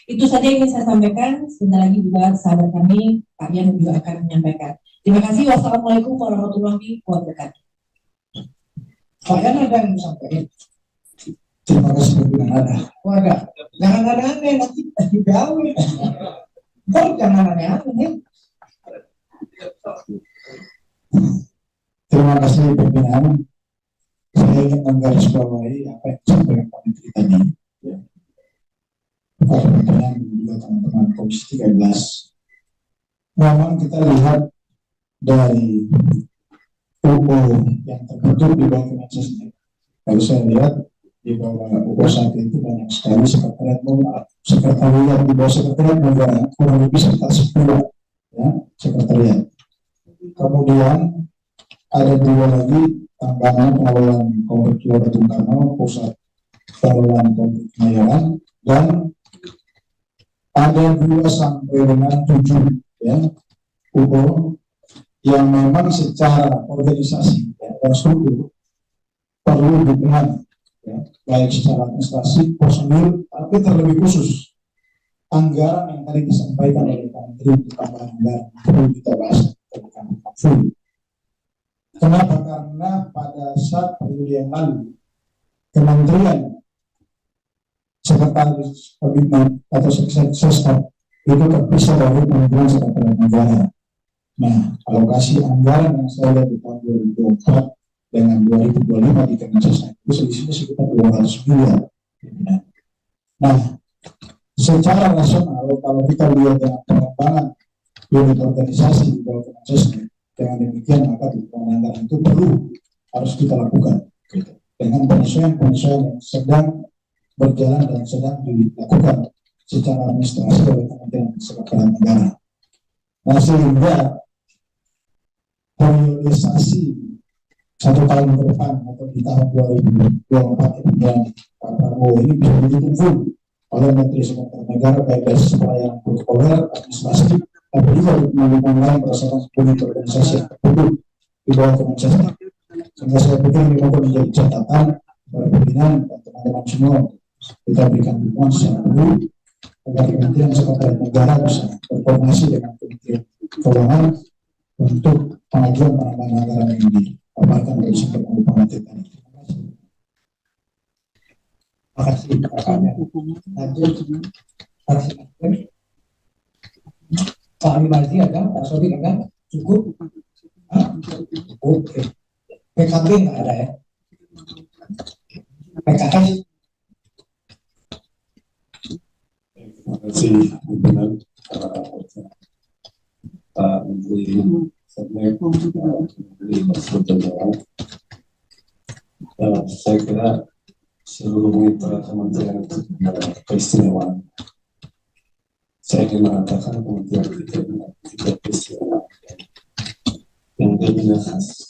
Itu saja yang ingin saya sampaikan. Sebentar lagi juga sahabat kami Pak Yan juga akan menyampaikan. Terima kasih. Wassalamualaikum warahmatullahi wabarakatuh. Pak Yan ada yang disampaikan. Terima kasih pimpinan ada. Wadah, jangan aneh-aneh nanti digawe. Jangan aneh-aneh. Terima kasih pimpinan. Saya ingin menggarisbawahi apa yang disampaikan Pak Menteri tadi. Ya. Pak pimpinan juga teman-teman Komisi 13. Memang kita lihat dari UU yang terbentuk di bawah Kementerian. Kalau saya lihat di bawah UU saat itu banyak sekali sekretariat di bawah sekretariat negara kurang lebih sekitar 10 ya sekretariat. Kemudian ada 2 lagi tambahan pengelolaan Komplek Gelora Bung Karno, pusat pengelolaan Komplek Kemayoran, dan ada 2 sampai dengan 7 ya UU yang memang secara organisasi dan struktur perlu dukungan ya, baik secara administrasi, personil, tapi terlebih khusus anggaran yang tadi disampaikan oleh Pak Menteri untuk tambahan anggaran perlu kita bahas tentang full. Kenapa? Karena pada saat periode yang lalu Kementerian Sekretaris Kabinet atau Seskap itu terpisah dari Kementerian Sekretariat Negara. Nah, alokasi anggaran yang saya lihat di tahun 2024 dengan 2025 di Kementerian itu selisihnya sekitar 200 miliar. Nah, secara nasional kalau kita lihat dengan pengembangan unit organisasi di bawah Kementerian, dengan demikian maka dukungan anggaran itu harus kita lakukan gitu. Dengan penyesuaian yang sedang berjalan dan sedang dilakukan secara administrasi oleh Kementerian Sekretariat Negara. Nah, sehingga priorisasi 1 tahun ke depan atau di tahun 2024 ini yang Pak Prabowo ini bisa didukung full oleh Menteri Sekretariat Negara baik dari pelayanan protokoler, administrasi, tapi juga dukungan lain berdasarkan unit organisasi yang terbentuk di bawah Kementerian. Sehingga saya pikir ini akan menjadi catatan para pimpinan dan teman-teman semua kita berikan dukungan secara penuh agar Kementerian Sekretariat Negara bisa berkoordinasi dengan Kementerian Keuangan untuk pengajuan penambahan anggaran yang dipaparkan oleh disampaikan oleh Pak Menteri tadi. Terima kasih kakaknya. Lanjut, Pak Alimardi ada, Pak Sodik ada, cukup? Oke. PKB nggak ada ya? PKS? Terima kasih pimpinan Pak Menteri Seknek, Menteri Perdagangan. Saya kira seluruh mitra kementerian keistimewaan. Saya ingin mengatakan kementerian kita tidak keistimewaan yang berbeda khas.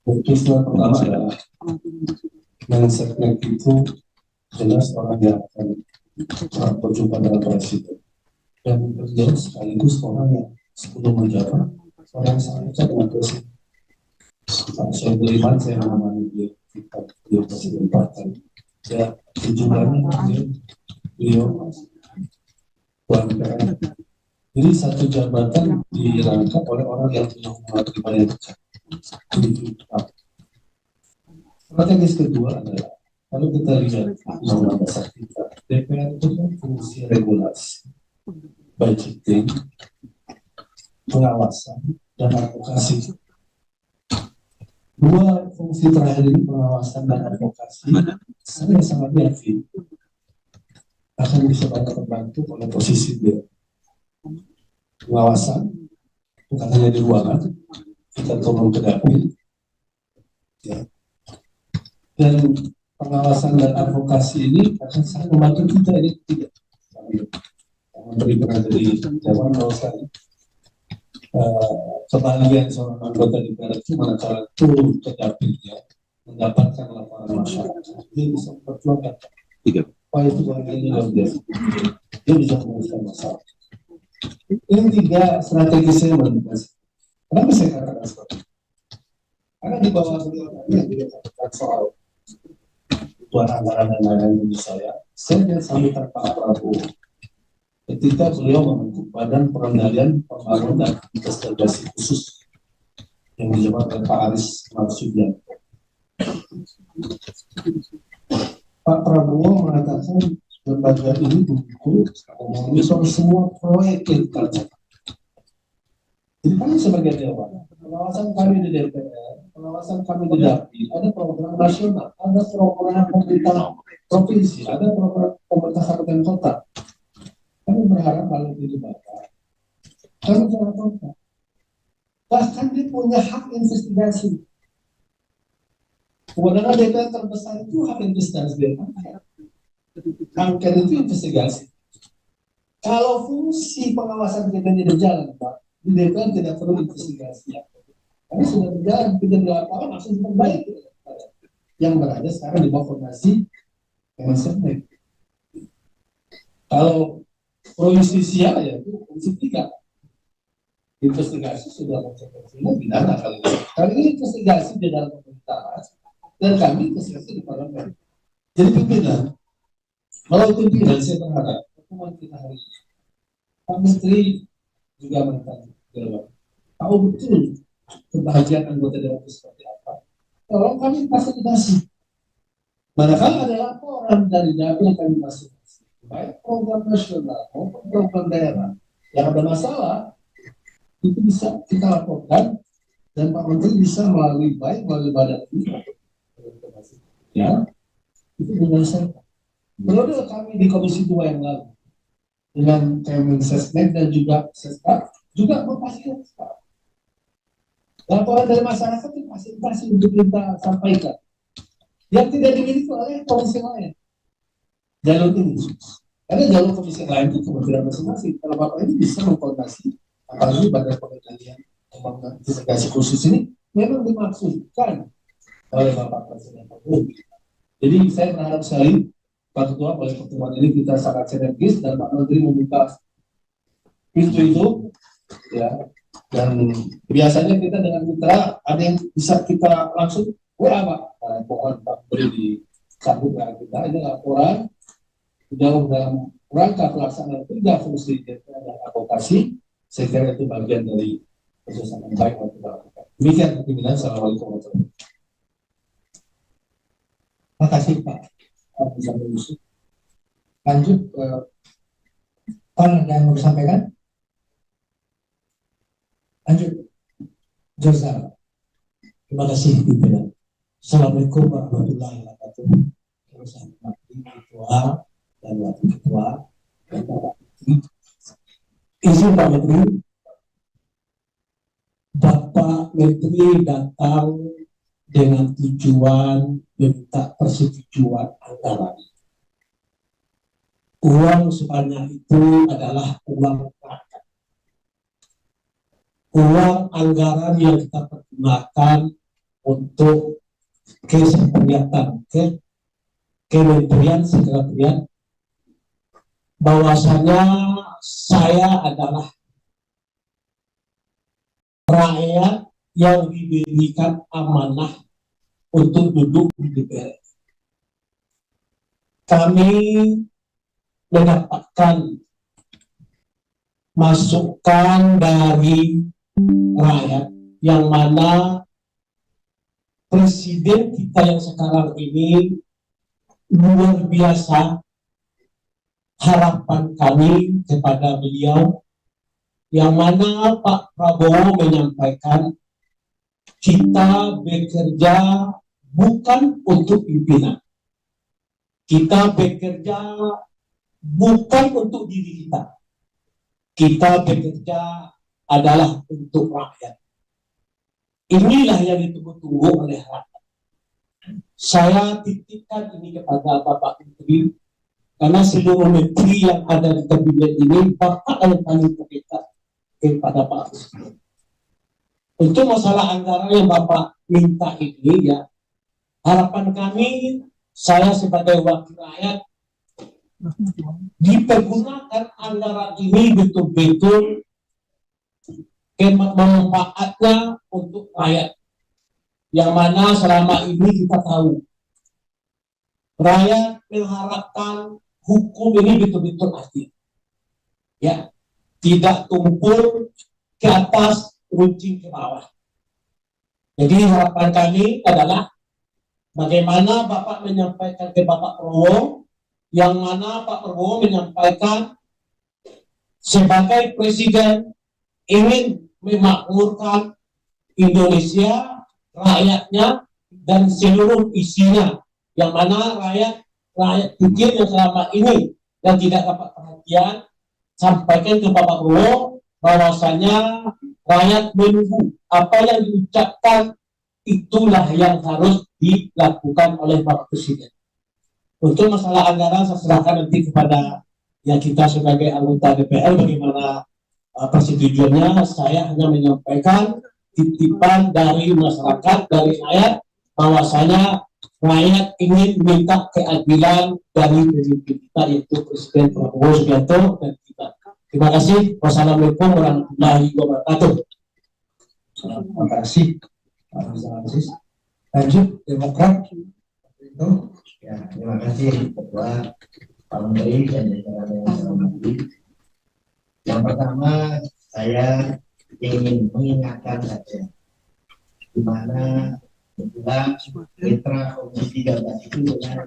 Istilah pertama adalah Menseknek itu jelas orang yang akan berjumpa dengan presiden dan jelas sekaligus orang yang sebelum menjabat orang yang sangat dekat dengan presiden. Saya beriman, saya mengamani beliau presiden partai. Ya, jumlahnya beliau UMPR. Jadi satu jabatan dirangkap oleh orang yang punya hubungan pribadi yang dekat. Strategis kedua adalah kalau kita lihat undang-undang dasar kita, DPR itu kan fungsi regulasi. budgeting, pengawasan, dan advokasi. Dua fungsi terakhir ini, pengawasan dan advokasi, saya sangat yakin akan bisa banyak terbantu oleh posisi dia. Pengawasan bukan hanya di ruangan, kita turun ke dapil, ya. Dan pengawasan dan advokasi ini akan sangat membantu kita ini tidak. Menteri pernah jadi jawaban kalau saya kebahagiaan seorang anggota DPR itu manakala turun ke dapilnya mendapatkan laporan masyarakat, dia bisa memperjuangkan. Wah, itu bahagianya luar biasa. Dia bisa menyelesaikan masalah. Yang tiga, strategi saya mendukasi. Kenapa saya katakan seperti itu? Karena di bawah beliau tadi yang dikatakan soal kebutuhan anggaran dan lain-lain bagi saya lihat sambutan Pak Prabowo ketika beliau membentuk Badan Pengendalian Pembangunan Investigasi Khusus yang dijabat oleh Pak Aris Marsudianto. Pak Prabowo mengatakan lembaga ini mengomonitor semua proyek yang tercatat. Jadi kami sebagai dewan, pengawasan kami di DPR, pengawasan kami di Dapil, ada program nasional, ada program pemerintah provinsi, ada program pemerintah kabupaten kota. Kami berharap kalau itu bakal kami jangan kontak. Bahkan dia punya hak investigasi. Kewenangan DPR terbesar itu hak investigasi DPR. Angket itu investigasi. Kalau fungsi pengawasan kita tidak jalan, Pak, di DPR tidak perlu investigasi. Karena sudah berjalan, kita di lapangan langsung diperbaiki. Yang berada sekarang di bawah koordinasi Kementerian. Kalau pro justisia ya itu fungsi 3. Investigasi sudah konsekuensinya pidana kali ini. Kali ini investigasi di dalam pemerintahan dan kami investigasi di parlemen. Jadi pimpinan, kalau pimpinan saya berharap pertemuan kita hari ini, Pak Menteri juga bertanya, tahu betul kebahagiaan anggota dewan itu seperti apa. Tolong kami fasilitasi. Manakala ada laporan dari dapil yang kami fasilitasi, baik program nasional maupun program daerah yang ada masalah, itu bisa kita laporkan dan Pak Menteri bisa melalui badan ini, ya, itu menyelesaikan. Periode kami di Komisi 2 yang lalu dengan Kemensesnek dan juga Sestak juga memfasilitasi. Laporan dari masyarakat itu fasilitasi untuk kita sampaikan. Yang tidak dimiliki oleh komisi lain. Jalur ini. Karena jalur komisi lain itu kementerian masing-masing. Kalau Bapak ini bisa mengkoordinasi, apalagi Badan Pengendalian Pembangunan Investigasi Khusus ini memang dimaksudkan oleh Bapak Presiden. Jadi saya berharap sekali Pak Ketua, oleh pertemuan ini kita sangat sinergis dan Pak Menteri membuka pintu itu, ya. Dan biasanya kita dengan mitra ada yang bisa kita langsung Pak, pohon Pak beri di sambut kita. Ini laporan jauh dalam rangka pelaksanaan 3 fungsi dan advokasi. Saya kira itu bagian dari kerjasama yang baik untuk kita lakukan. Demikian pimpinan. Assalamualaikum warahmatullahi wabarakatuh. Terima kasih Pak. Lanjut Pak, ada yang mau disampaikan? Lanjut Josal. Terima kasih pimpinan. Assalamualaikum warahmatullahi wabarakatuh. Saya Ketua dan Wakil Ketua dan Bapak Menteri. Izin Pak Menteri, Bapak Menteri datang dengan tujuan minta persetujuan anggaran. Uang sebanyak itu adalah uang rakyat. Uang anggaran yang kita pergunakan untuk kegiatan Kementerian Sekretariat, bahwasanya saya adalah rakyat yang diberikan amanah untuk duduk di DPR. Kami mendapatkan masukan dari rakyat yang mana presiden kita yang sekarang ini luar biasa harapan kami kepada beliau, yang mana Pak Prabowo menyampaikan kita bekerja bukan untuk pimpinan, kita bekerja bukan untuk diri kita bekerja adalah untuk rakyat. Inilah yang ditunggu-tunggu oleh rakyat. Saya titipkan ini kepada Bapak Menteri, karena seluruh menteri yang ada di kabinet ini Bapak yang paling terdekat kepada Pak Presiden. Untuk masalah anggaran yang Bapak minta ini, ya, harapan kami, saya sebagai wakil rakyat, dipergunakan anggaran ini betul-betul manfaatnya untuk rakyat. Yang mana selama ini kita tahu rakyat mengharapkan hukum ini betul-betul adil, ya, tidak tumpul ke atas, runcing ke bawah. Jadi harapan kami adalah bagaimana Bapak menyampaikan ke Bapak Prabowo, yang mana Pak Prabowo menyampaikan sebagai presiden ingin memakmurkan Indonesia, rakyatnya, dan seluruh isinya, yang mana rakyat kecil yang selama ini yang tidak dapat perhatian, sampaikan ke Bapak Prabowo bahwasanya rakyat menunggu apa yang diucapkan, itulah yang harus dilakukan oleh Bapak Presiden. Untuk masalah anggaran saya serahkan nanti kepada yang kita sebagai anggota DPR bagaimana persetujuannya. Saya hanya menyampaikan titipan dari masyarakat, dari rakyat, bahwasanya rakyat ingin minta keadilan dari pemimpin kita, yaitu Presiden Prabowo Subianto dan kita. Terima kasih. Wassalamualaikum warahmatullahi wabarakatuh. Terima kasih Pak Aziz. Lanjut Demokrat. Ya, terima kasih Ketua, Pak Menteri dan jajaran yang saya hormati. Yang pertama, saya ingin mengingatkan saja di mana kebetulan mitra Komisi 13 itu dengan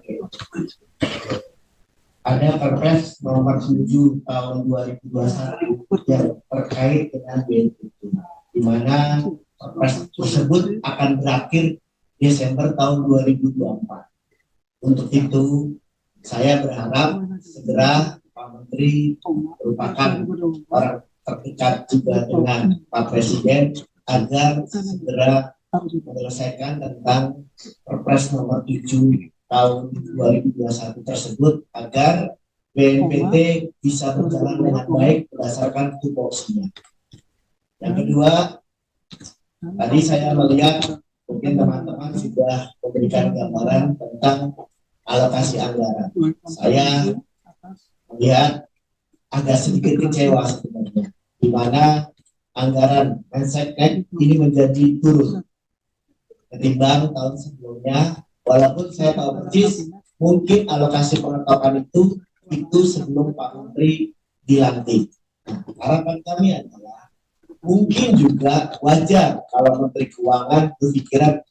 ada Perpres nomor 7 tahun 2021 yang terkait dengan BNPB, di mana Perpres tersebut akan berakhir Desember tahun 2024. Untuk itu, saya berharap segera Pak Menteri merupakan orang terdekat juga dengan Pak Presiden agar segera menyelesaikan tentang Perpres nomor 7 tahun 2021 tersebut agar BNPB bisa berjalan dengan baik berdasarkan tupoksinya. Yang kedua, tadi saya melihat mungkin teman-teman sudah memberikan gambaran tentang alokasi anggaran. Saya melihat agak sedikit kecewa sebenarnya, di mana anggaran Menseknek ini menjadi turun ketimbang tahun sebelumnya. Walaupun saya tahu persis mungkin alokasi pengetokan itu sebelum Pak Menteri dilantik. Harapan kami adalah mungkin juga wajar kalau Menteri Keuangan berpikiran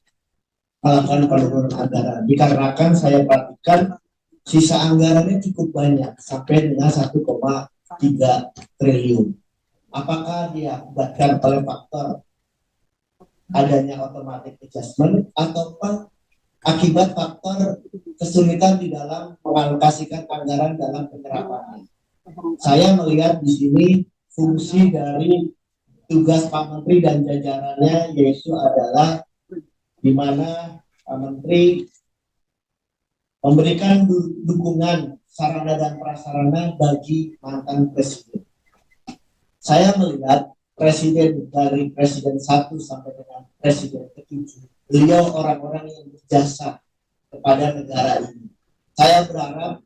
melakukan penurunan anggaran, dikarenakan saya perhatikan sisa anggarannya cukup banyak sampai dengan 1,3 triliun. Apakah diakibatkan oleh faktor adanya automatic adjustment ataukah akibat faktor kesulitan di dalam mengalokasikan anggaran dalam penyerapannya? Saya melihat di sini fungsi dari tugas Pak Menteri dan jajarannya yaitu adalah di mana Pak Menteri memberikan dukungan sarana dan prasarana bagi mantan presiden. Saya melihat presiden dari presiden 1 sampai dengan presiden ke-7, beliau orang-orang yang berjasa kepada negara ini. Saya berharap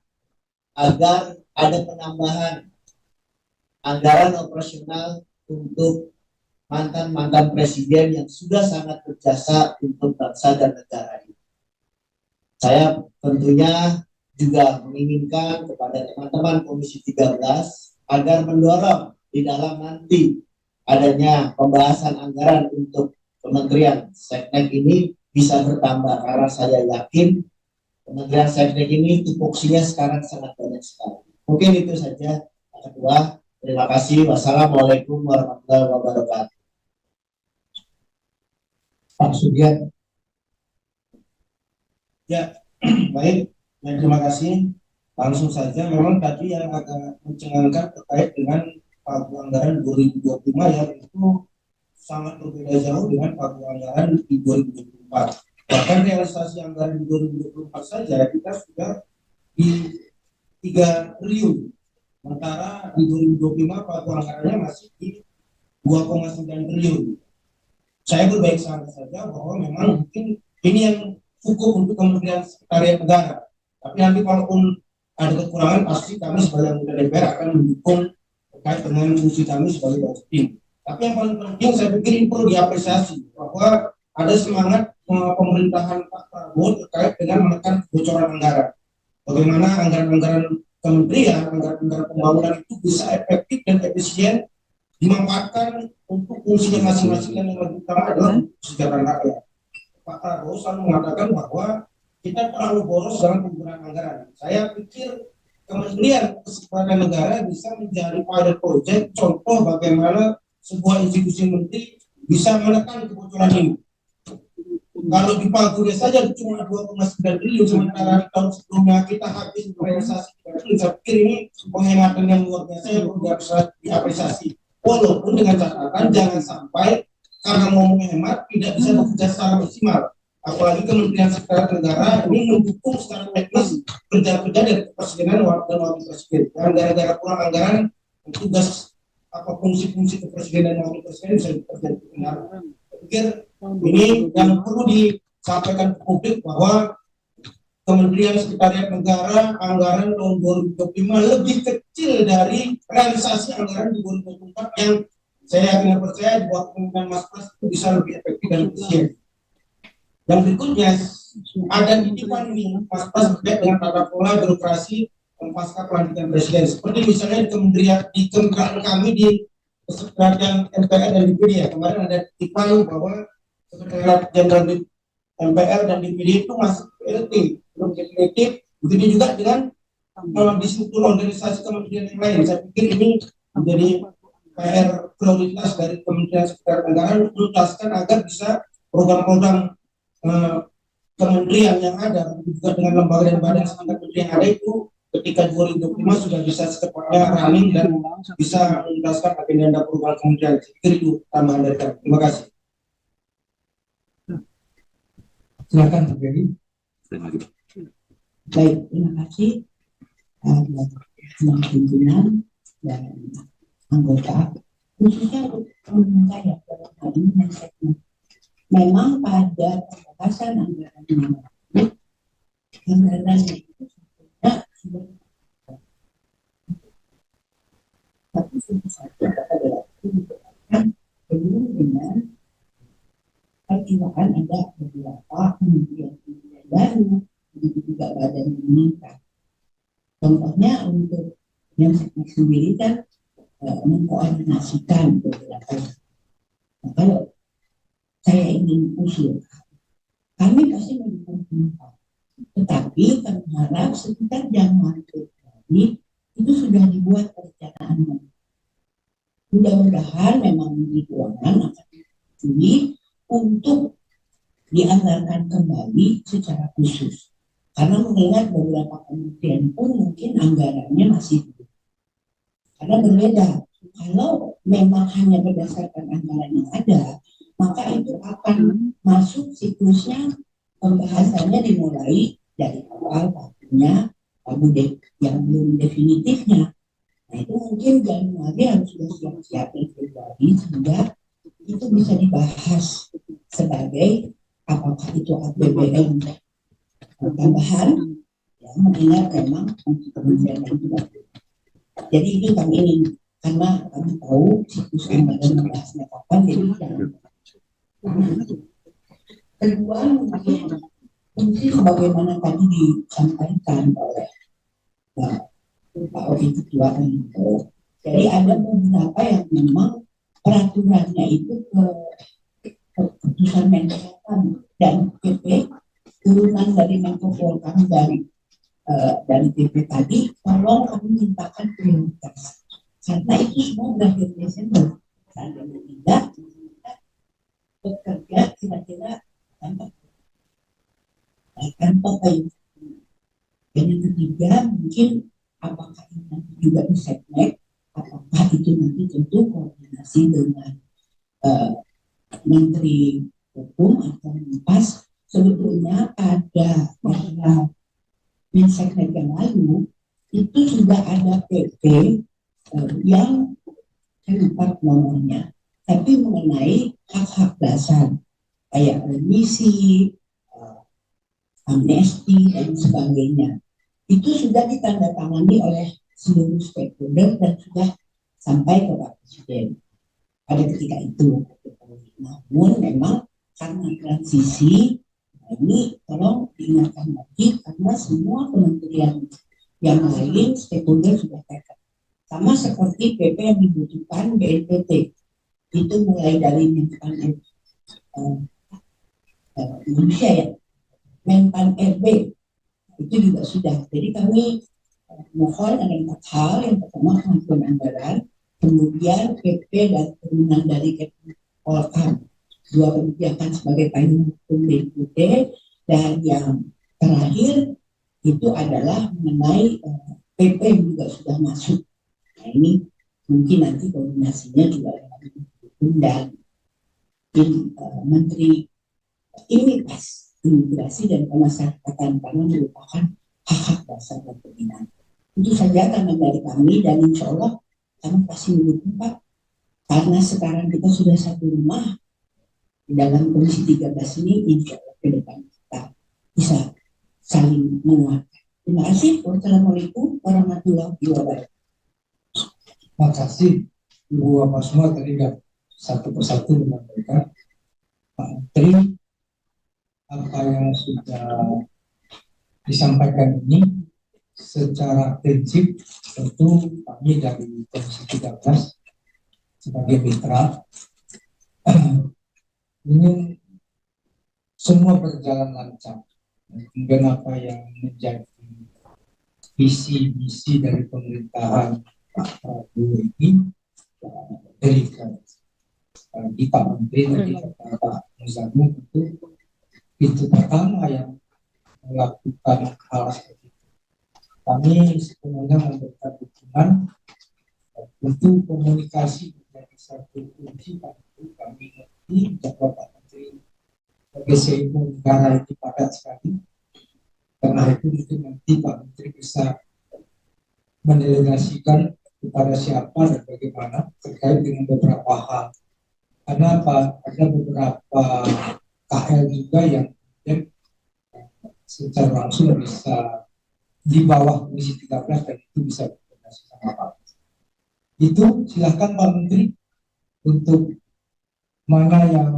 agar ada penambahan anggaran operasional untuk mantan-mantan presiden yang sudah sangat berjasa untuk bangsa dan negara ini. Saya tentunya juga menginginkan kepada teman-teman Komisi 13 agar mendorong di dalam nanti adanya pembahasan anggaran untuk Kementerian Seknek ini bisa bertambah, karena saya yakin Kementerian Seknek ini tupoksinya sekarang sangat banyak sekali. Mungkin itu saja, Pak Ketua. Terima kasih. Wassalamualaikum warahmatullahi wabarakatuh. Pak Sugian. Baik, terima kasih. Langsung saja, memang tadi yang agak mencengangkan terkait dengan pagu anggaran 2025 ya, itu sangat berbeda jauh dengan pagu anggaran di 2024. Bahkan realisasi anggaran di 2024 saja kita sudah di 3 triliun. Sementara di 2025 pagu anggarannya masih di 2,9 triliun. Saya berbaik sangka saja bahwa memang mungkin ini yang cukup untuk Kementerian Sekretariat Negara. Tapi nanti kalaupun ada kekurangan, pasti kami sebagai anggota DPR akan mendukung terkait dengan fungsi kami sebagai bawaslu tim. Tapi yang paling penting saya pikir ini perlu diapresiasi bahwa ada semangat pemerintahan Pak Prabowo terkait dengan menekan kebocoran anggaran. Bagaimana anggaran-anggaran kementerian, anggaran-anggaran pembangunan itu bisa efektif dan efisien dimanfaatkan untuk fungsinya masing-masing yang lebih utama adalah kesejahteraan rakyat. Pak Prabowo selalu mengatakan bahwa kita terlalu boros dalam penggunaan anggaran. Saya pikir Kementerian Kesehatan Negara bisa menjadi pilot project contoh bagaimana sebuah institusi menteri bisa menekan kebocoran ini. Kalau di Pagunya saja cuma 2,9 triliun, sementara di tahun sebelumnya kita habis realisasi 3 triliun. Saya pikir ini penghematan yang luar biasa yang perlu diapresiasi. Walaupun dengan catatan jangan sampai karena mau menghemat tidak bisa bekerja secara maksimal. Apalagi Kementerian Sekretariat Negara ini mendukung secara teknis kerja-kerja dari Kepresidenan dan Wakil Presiden. Dan gara-gara kurang anggaran, tugas fungsi-fungsi Kepresidenan dan Wakil Presiden bisa dikerjakan dengan benar. Saya pikir ini yang perlu disampaikan ke publik bahwa Kementerian Sekretariat Negara anggaran tahun 2025 lebih kecil dari realisasi anggaran di 2024 yang saya yakin percaya di bawah kepemimpinan Mas Pras itu bisa lebih efektif dan efisien. Yang berikutnya ada titipan ini Mas Pras terkait dengan tata kelola birokrasi pasca pelantikan presiden. Seperti misalnya di kementerian kami di Sekretariat MPR dan DPD ya, kemarin ada titipan bahwa Sekretariat Jenderal MPR dan DPD itu masih PLT, belum definitif. Begitu juga dengan di struktur organisasi kementerian yang lain. Saya pikir ini menjadi PR prioritas dari Kementerian Sekretariat Negara untuk menuntaskan agar bisa program-program kementerian yang ada, juga dengan lembaga dan badan setingkat menteri yang ada itu ketika 2025 sudah bisa secepatnya running dan bisa menuntaskan agenda program kementerian. Saya pikir itu tambahan dari kami. Terima kasih. Silakan Pak Geri. Baik, terima kasih semua pimpinan dan anggota, khususnya untuk teman saya dalam hal ini dan segmen. Memang pada pembahasan anggaran itu sebetulnya sudah, tapi tentu saja adalah belum dengan perkiraan ada beberapa kementerian baru, begitu juga badan yang meningkat. Contohnya untuk yang sendiri kan mengkoordinasikan beberapa. Nah, kalau saya ingin usul, kami pasti mendukung penumpang, tetapi kami harap sekitar Januari Februari itu sudah dibuat perencanaannya. Mudah-mudahan memang Menteri Keuangan akan dipilih untuk dianggarkan kembali secara khusus, karena mengingat beberapa kementerian pun mungkin anggarannya masih belum. Karena berbeda, kalau memang hanya berdasarkan anggaran yang ada, maka itu akan masuk siklusnya, pembahasannya dimulai dari awal pagunya, pagu yang belum definitifnya. Nah itu mungkin Januari harus sudah siap-siap di Februari sehingga itu bisa dibahas sebagai apakah itu APBN tambahan, ya, mengingat memang untuk kementerian yang tidak. Jadi itu kami ingin, karena kami tahu siklus anggaran membahasnya kapan, jadi jangan. Kedua, mungkin sebagaimana tadi disampaikan oleh Pak Oki Ketua itu, jadi ada beberapa yang memang peraturannya itu keputusan Menko dan PP turunan dari Menko Polhukam dan dari PP tadi, tolong kami mintakan prioritas karena itu semua berakhir Desember. Seandainya tidak, kita bekerja kira-kira tanpa payung. Dan yang ketiga, mungkin apakah ini nanti juga di setnek, apakah itu nanti tentu koordinasi dengan Menteri Hukum atau Menpas. Sebetulnya pada Menseknek yang lalu itu sudah ada PP yang saya lupa nomornya, tapi mengenai hak-hak dasar kayak remisi, amnesti dan sebagainya. Itu sudah ditandatangani oleh seluruh stakeholder dan sudah sampai ke Pak Presiden pada ketika itu. Namun memang karena transisi, ini tolong diingatkan lagi karena semua kementerian yang lain stakeholder sudah taken. Sama seperti PP yang dibutuhkan BNPT, itu mulai dari manusia ya, Menpan RB itu juga sudah. Jadi kami mohon ada 4 hal. Yang pertama pengajuan anggaran, kemudian PP dan turunan dari Polkam, 2 kebijakan sebagai payung hukum BNPT, dan yang terakhir itu adalah mengenai PP yang juga sudah masuk. Nah ini mungkin nanti koordinasinya juga dengan hukum dan Menteri Imigrasi dan Pemasyarakatan karena merupakan hak-hak dasar dan pembinaan. Itu saja karena dari kami, dan insya Allah kami pasti mendukung Pak, karena sekarang kita sudah satu rumah di dalam Komisi 13 ini, insya Allah ke depan kita bisa saling menguatkan. Terima kasih. Wassalamualaikum warahmatullahi wabarakatuh. Terima kasih Ibu Bapak semua, tadi satu persatu menyampaikan. Pak Menteri, apa yang sudah disampaikan ini secara prinsip tentu kami dari Komisi 13 sebagai mitra ingin semua berjalan lancar. Kemudian apa yang menjadi visi misi dari pemerintahan Pak Prabowo ini dari Pak Menteri dari Pak Muzamil itu pintu pertama yang melakukan hal seperti itu. Kami sepenuhnya memberikan dukungan. Tentu komunikasi menjadi satu kunci. Kami mengerti bahwa Pak Menteri sebagai CEO negara itu padat sekali. Karena itu mungkin nanti Pak Menteri bisa mendelegasikan kepada siapa dan bagaimana terkait dengan beberapa hal. Karena apa? Ada beberapa KL juga yang secara langsung bisa di bawah Komisi 13 dan itu bisa berkoordinasi sama Pak. Itu silakan Pak Menteri untuk mana yang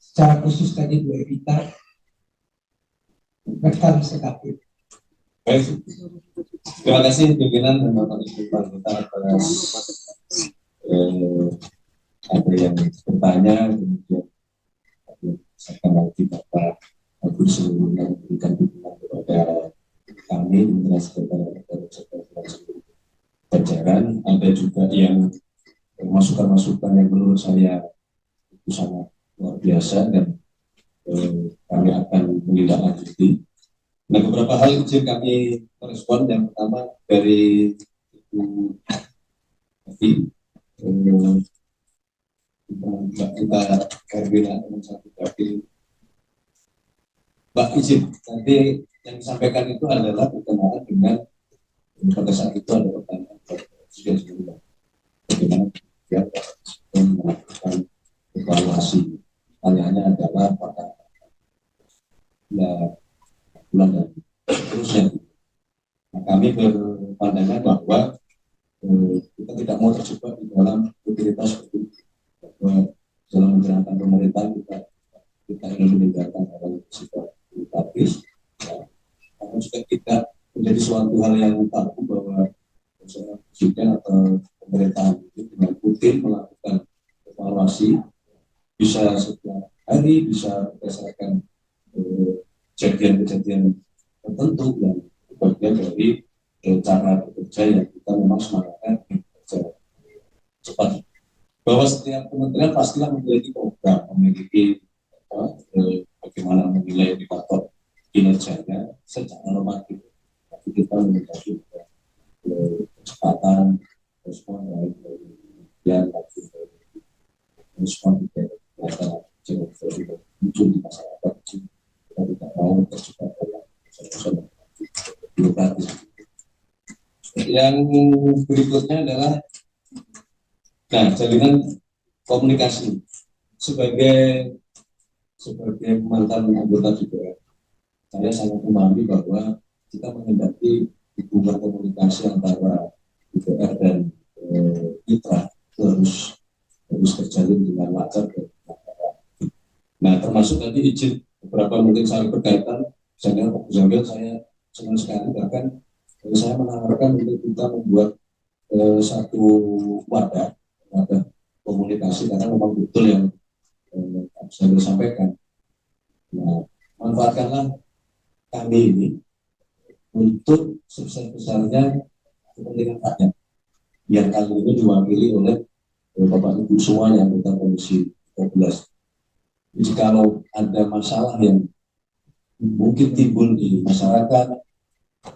secara khusus tadi Bu Evita rekan sekali. Baik, terima kasih pimpinan dan Bapak Ibu kita atas ada yang bertanya, kemudian saya lagi Bapak Agus seluruhnya memberikan dukungan kepada kami generasi jajaran. Ada juga yang masukan-masukan yang menurut saya itu sangat luar biasa dan kami akan menindaklanjuti. Nah, beberapa hal izin kami merespon. Yang pertama dari Ibu Evi, kita koordinasi dengan satu kali. Mbak izin, nanti yang disampaikan itu adalah berkenaan dengan pada saat itu ada pertanyaan Presiden sebelumnya. Bagaimana dia melakukan evaluasi. Pertanyaannya adalah pada bulan dan terusnya. Nah, kami berpandangan bahwa kita tidak mau terjebak di dalam utilitas seperti itu. Bahwa dalam menjalankan pemerintahan kita ingin meninggalkan hal yang bersifat kualitatif, karena juga kita menjadi suatu hal yang tabu bahwa presiden atau pemerintahan itu dengan rutin melakukan evaluasi, bisa setiap hari, bisa berdasarkan kejadian-kejadian tertentu yang bagian dari cara bekerja yang kita memang semangatnya bekerja cepat. Bahwa setiap kementerian pastilah memiliki program, memiliki bagaimana menilai indikator kinerjanya secara normatif. Tapi kita memiliki kecepatan respon dari respon dari muncul di masyarakat. Kita tidak mau terjebak dalam birokratis. Yang berikutnya adalah jalinan komunikasi. Sebagai mantan anggota DPR, saya sangat memahami bahwa kita menghendaki hubungan komunikasi antara DPR dan mitra harus terjalin dengan lancar. Nah, termasuk tadi izin beberapa mungkin saling berkaitan. Misalnya Pak Jamil, saya senang sekali, bahkan saya menawarkan untuk kita membuat satu wadah komunikasi, karena memang betul yang saya sampaikan. Nah, manfaatkanlah kami ini untuk sebesar-besarnya kepentingan rakyat yang kali ini diwakili oleh Bapak Ibu semua yang anggota Komisi 13. Jadi kalau ada masalah yang mungkin timbul di masyarakat,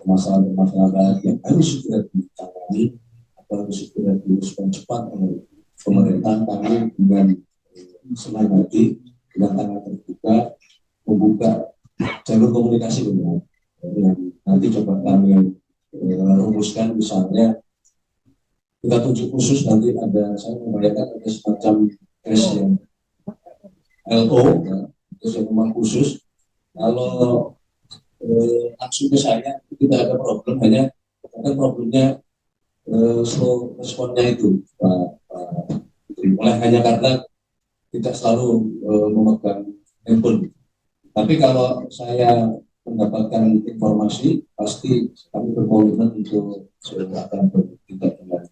masalah-masalah yang harus segera ditangani atau harus segera direspon cepat oleh pemerintah, kami dengan senang hati, dengan tangan terbuka, membuka jalur komunikasi benar. Yang nanti coba kami rumuskan, misalnya kita tunjuk khusus nanti ada, saya membayangkan ada semacam tes yang LO, tes yang memang khusus. Kalau langsung ke saya tidak ada problem, hanya problemnya slow responnya itu, hanya karena tidak selalu memegang handphone. Tapi kalau saya mendapatkan informasi, pasti kami berkomitmen untuk akan bertindak dengan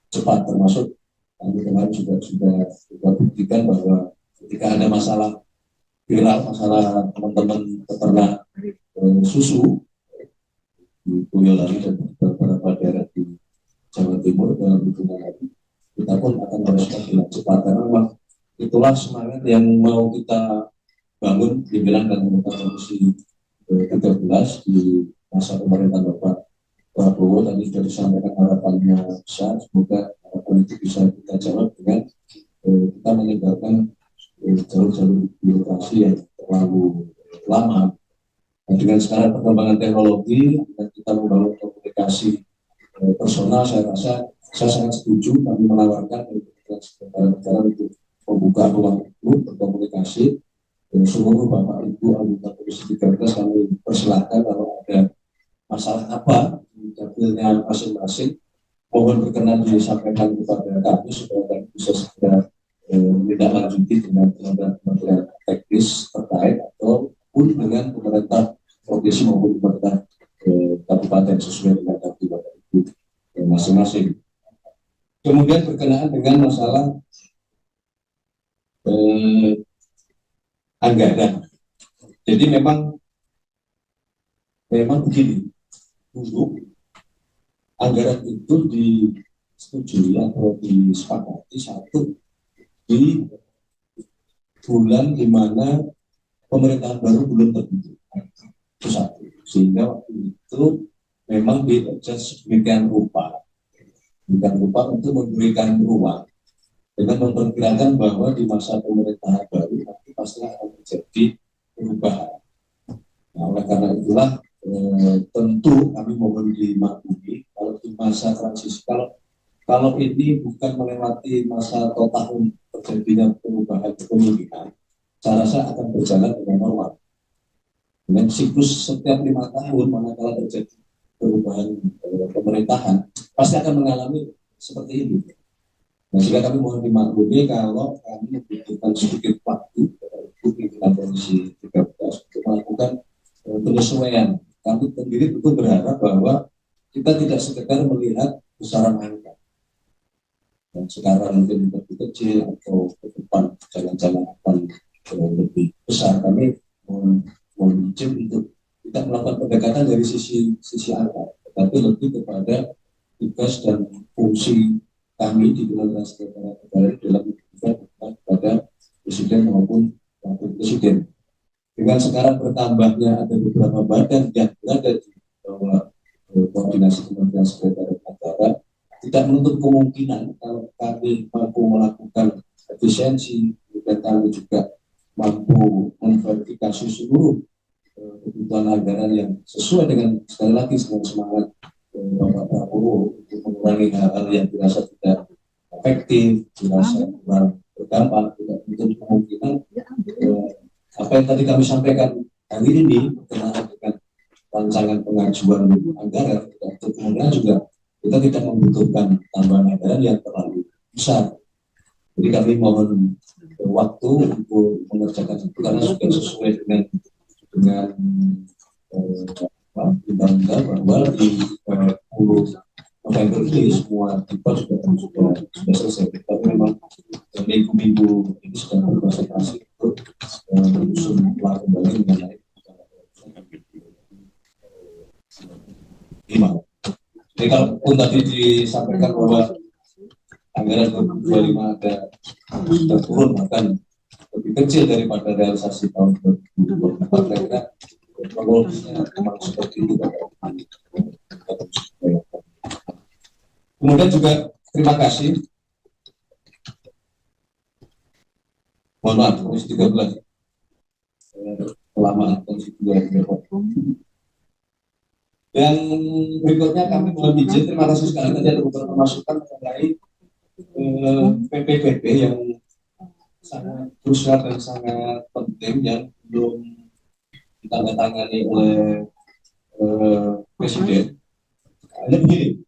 cepat. Termasuk kami kemarin juga sudah buktikan bahwa ketika ada masalah viral, masalah teman-teman peternak susu di Boyolali dan beberapa daerah di Jawa Timur dalam hitungan hari, kita pun akan merespon dengan cepat, karena memang itulah semangat yang mau kita bangun pimpinan dan anggota Komisi 13 di masa pemerintahan Bapak Prabowo. Tadi sudah disampaikan harapannya besar, semoga harapan itu bisa kita jawab dengan kita meninggalkan jalur-jalur birokrasi yang terlalu lama. Dan dengan sekarang perkembangan teknologi dan kita membangun komunikasi personal, saya rasa saya sangat setuju. Kami menawarkan negara untuk membuka ruang itu berkomunikasi. Seluruh Bapak Ibu anggota Komisi 13 kami persilahkan kalau ada masalah apa di dapilnya masing-masing, mohon berkenan disampaikan kepada kami supaya kami bisa segera menindaklanjuti dengan kementerian teknis terkait ataupun dengan pemerintah provinsi maupun pemerintah kabupaten sesuai dengan dapil Bapak Ibu masing-masing. Kemudian berkenaan dengan masalah anggaran. Jadi memang begini, dulu anggaran itu disetujui atau disepakati satu di bulan di mana pemerintahan baru belum terbentuk. Itu satu. Sehingga waktu itu memang di-adjust sedemikian rupa untuk memberikan ruang dengan memperkirakan bahwa di masa pemerintahan baru nanti pasti akan terjadi perubahan. Nah, oleh karena itulah tentu kami mohon dimaklumi kalau di masa transisi, kalau ini bukan melewati masa atau tahun terjadinya perubahan kepemimpinan, saya rasa akan berjalan dengan normal. Dengan siklus setiap 5 tahun, manakala terjadi perubahan pemerintahan, pasti akan mengalami seperti ini. Nah, jika kami mohon dimaklumi kalau kami membutuhkan sedikit waktu untuk pimpinan Komisi 13 untuk melakukan penyesuaian. Kami sendiri tentu berharap bahwa kita tidak sekedar melihat besaran angka. Dan sekarang mungkin lebih kecil atau ke depan jalan-jalan akan lebih besar. Kami mohon izin untuk kita tidak melakukan pendekatan dari sisi angka, tetapi lebih kepada tugas dan fungsi kami di Kementerian Sekretariat Negara dalam memberikan kepada presiden maupun wakil presiden. Dengan sekarang bertambahnya ada beberapa badan yang berada di bawah koordinasi Kementerian Sekretariat Negara, tidak menutup kemungkinan kalau kami mampu melakukan efisiensi, dan kami juga mampu memverifikasi seluruh kebutuhan anggaran yang sesuai dengan, sekali lagi, dengan semangat Bapak Prabowo untuk mengurangi hal-hal yang dirasa tidak efektif, dirasa kurang berdampak. Tidak menutup kemungkinan apa yang tadi kami sampaikan hari ini berkenaan dengan rancangan pengajuan anggaran, tidak menutup kemungkinan juga kita tidak membutuhkan tambahan anggaran yang terlalu besar. Jadi kami mohon waktu untuk mengerjakan itu karena sudah sesuai dengan undang-undang bahwa di 10 November ini semua tipe sudah selesai. Tapi memang minggu-minggu ini sudah berkonsentrasi untuk menyusun plan kembali mengenai 5. Jadi kalaupun tadi disampaikan bahwa anggaran 2025 ada sudah turun bahkan lebih kecil daripada realisasi tahun 2024, kira-kira kronologisnya memang seperti itu. Kemudian juga terima kasih, mohon maaf, Komisi 13 kelamaan Komisi 2. Dan berikutnya kami mohon izin, terima kasih sekali tadi ada beberapa masukan mengenai PPPP yang sangat krusial dan sangat penting yang belum ditandatangani oleh Presiden. Hanya begini,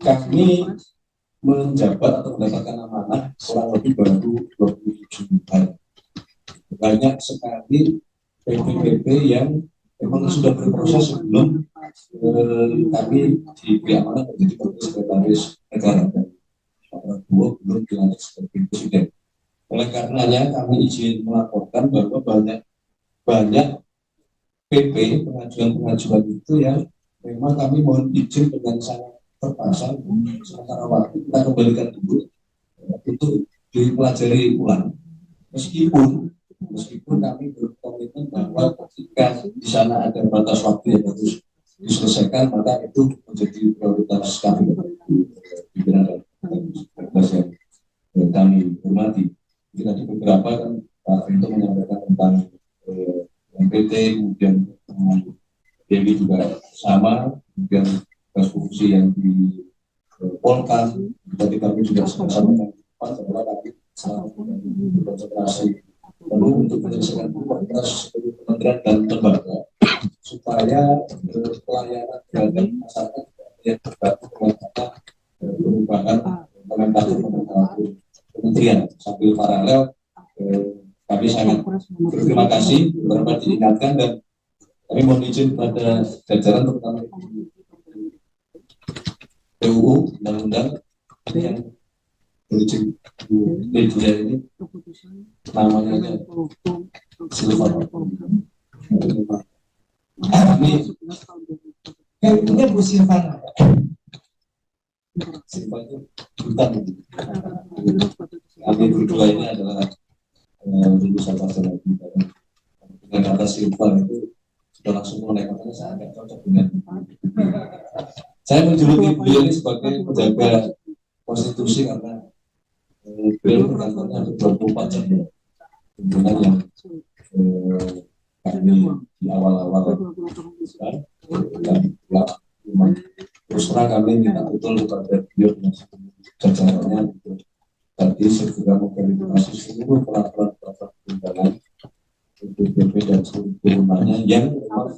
kami menjabat atau mendapatkan amanah kurang lebih baru 27 hari. Banyak sekali PPPP yang memang sudah berproses sebelum kami diberi amanah menjadi Wakil Sekretaris Negara dan Pak Prabowo belum dilantik sebagai Presiden. Oleh karenanya kami izin melaporkan bahwa banyak PP pengajuan itu yang memang kami mohon izin dengan sangat terpasang sementara waktu kita kembalikan dulu untuk dipelajari ulang. Meskipun kami berkomitmen bahwa ketika di sana ada batas waktu yang harus diselesaikan, maka itu menjadi prioritas kami pimpinan yang kami hormati. Kita di beberapa kan Pak Rinto menyampaikan tentang MPT, kemudian Dewi juga sama, kemudian fungsi yang di Polkan, tadi kami juga sama dengan bahwa kami sangat berkonsentrasi perlu untuk menyelesaikan tugas kementerian dan lembaga supaya pelayanan terhadap masyarakat yang terbantu dengan perubahan nomenklatur kementerian. Sambil paralel kami sangat berterima kasih beberapa diingatkan dan kami mohon izin pada jajaran terutama PUU undang-undang yang berizin media ini namanya Silva. Ini yang punya Bu Silvana. Silva itu bukan. Kami berdua ini adalah lulusan sarjana dengan kata Silva itu sudah langsung mulai katanya saya agak cocok dengan. Saya menjuluki beliau ini sebagai penjaga konstitusi karena beliau berkantornya 24 jam dengan yang kami di awal-awal dan terus terang kami minta betul kepada beliau dan jajarannya untuk tadi segera memverifikasi seluruh peraturan perundangan untuk PP dan seluruh turunannya yang memang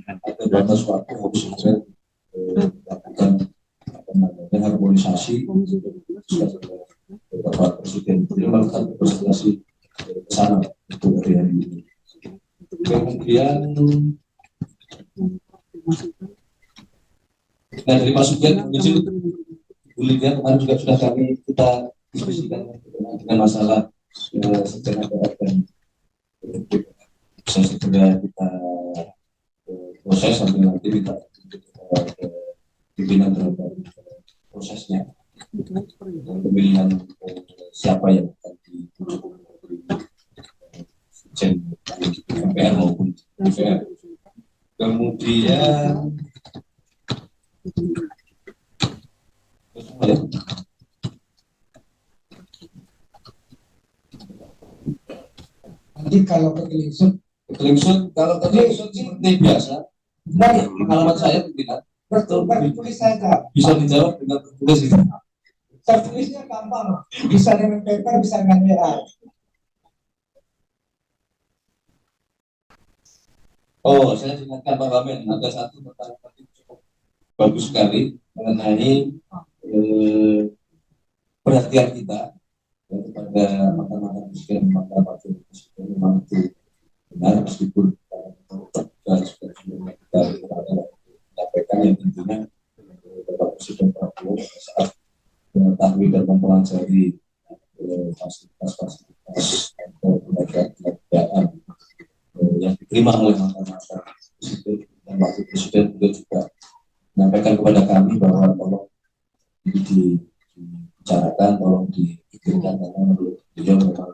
ada batas waktu harus segera melakukan harmonisasi Bapak Presiden. Jadi melakukan presentasi ke sana untuk hari ini. Kemudian dari Pak Sugian, Bu Lydia kemarin juga sudah kita diskusikan dengan masalah sejarah barat dan bisa segera kita proses sampai nanti kita pimpinan terhadap prosesnya pemilihan siapa yang akan ditunjuk MPR maupun DPR. Kemudian Nanti kalau ketelingsut kalau seperti biasa, pengalaman saya pimpinan bertulis saja. bisa dijawab dengan tertulis itu. Tertulisnya gampang, bisa dengan paper, bisa dengan WA. Oh, saya ingatkan Pak Wamen, ada satu pertanyaan tadi cukup bagus sekali mengenai perhatian kita kepada mantan-mantan presiden, mantan wakil presiden. Memang itu benar, meskipun kita menyampaikan yang tentunya Bapak Presiden Prabowo saat mengetahui dan mempelajari fasilitas-fasilitas atau pengadaan yang diterima oleh mantan-mantan presiden dan wakil presiden, beliau juga menyampaikan kepada kami bahwa tolong ini dibicarakan, tolong dipikirkan karena menurut beliau memang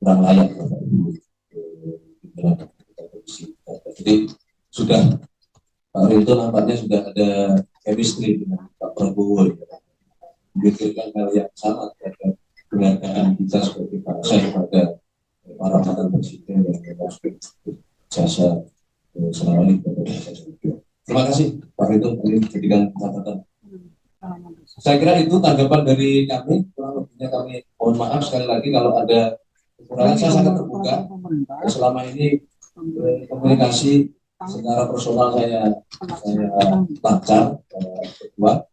kurang layak Bapak Ibu pimpinan komisi. Jadi sudah Pak Rinto nampaknya sudah ada chemistry dengan Pak Prabowo, memikirkan hal yang sama terhadap penghargaan kita sebagai bangsa kepada para mantan presiden yang memang jasa selama ini kepada bangsa juga. Terima kasih Pak Rinto, ini jadikan catatan. Saya kira itu tanggapan dari kami. Kurang lebihnya kami mohon maaf sekali lagi kalau ada kekurangan. Saya sangat terbuka. Selama ini komunikasi secara personal saya lancar, kedua.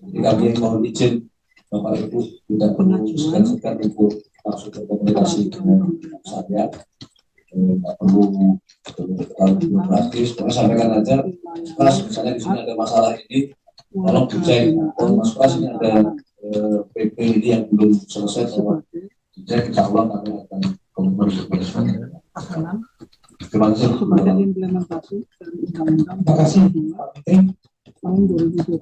Jadi kami mohon izin Bapak Ibu tidak perlu segan-segan untuk langsung berkomunikasi dengan saya. Tidak perlu terlalu praktis. Pokoknya sampaikan aja. Mas, misalnya di sini ada masalah ini, tolong dicek. Mas Pras, ini ada PP ini yang belum selesai, tolong dicek. Insya Allah kami akan komitmen untuk bersama. Terima kasih. Implementasi dari undang-undang. Terima kasih Pak Menteri. Tahun 2020.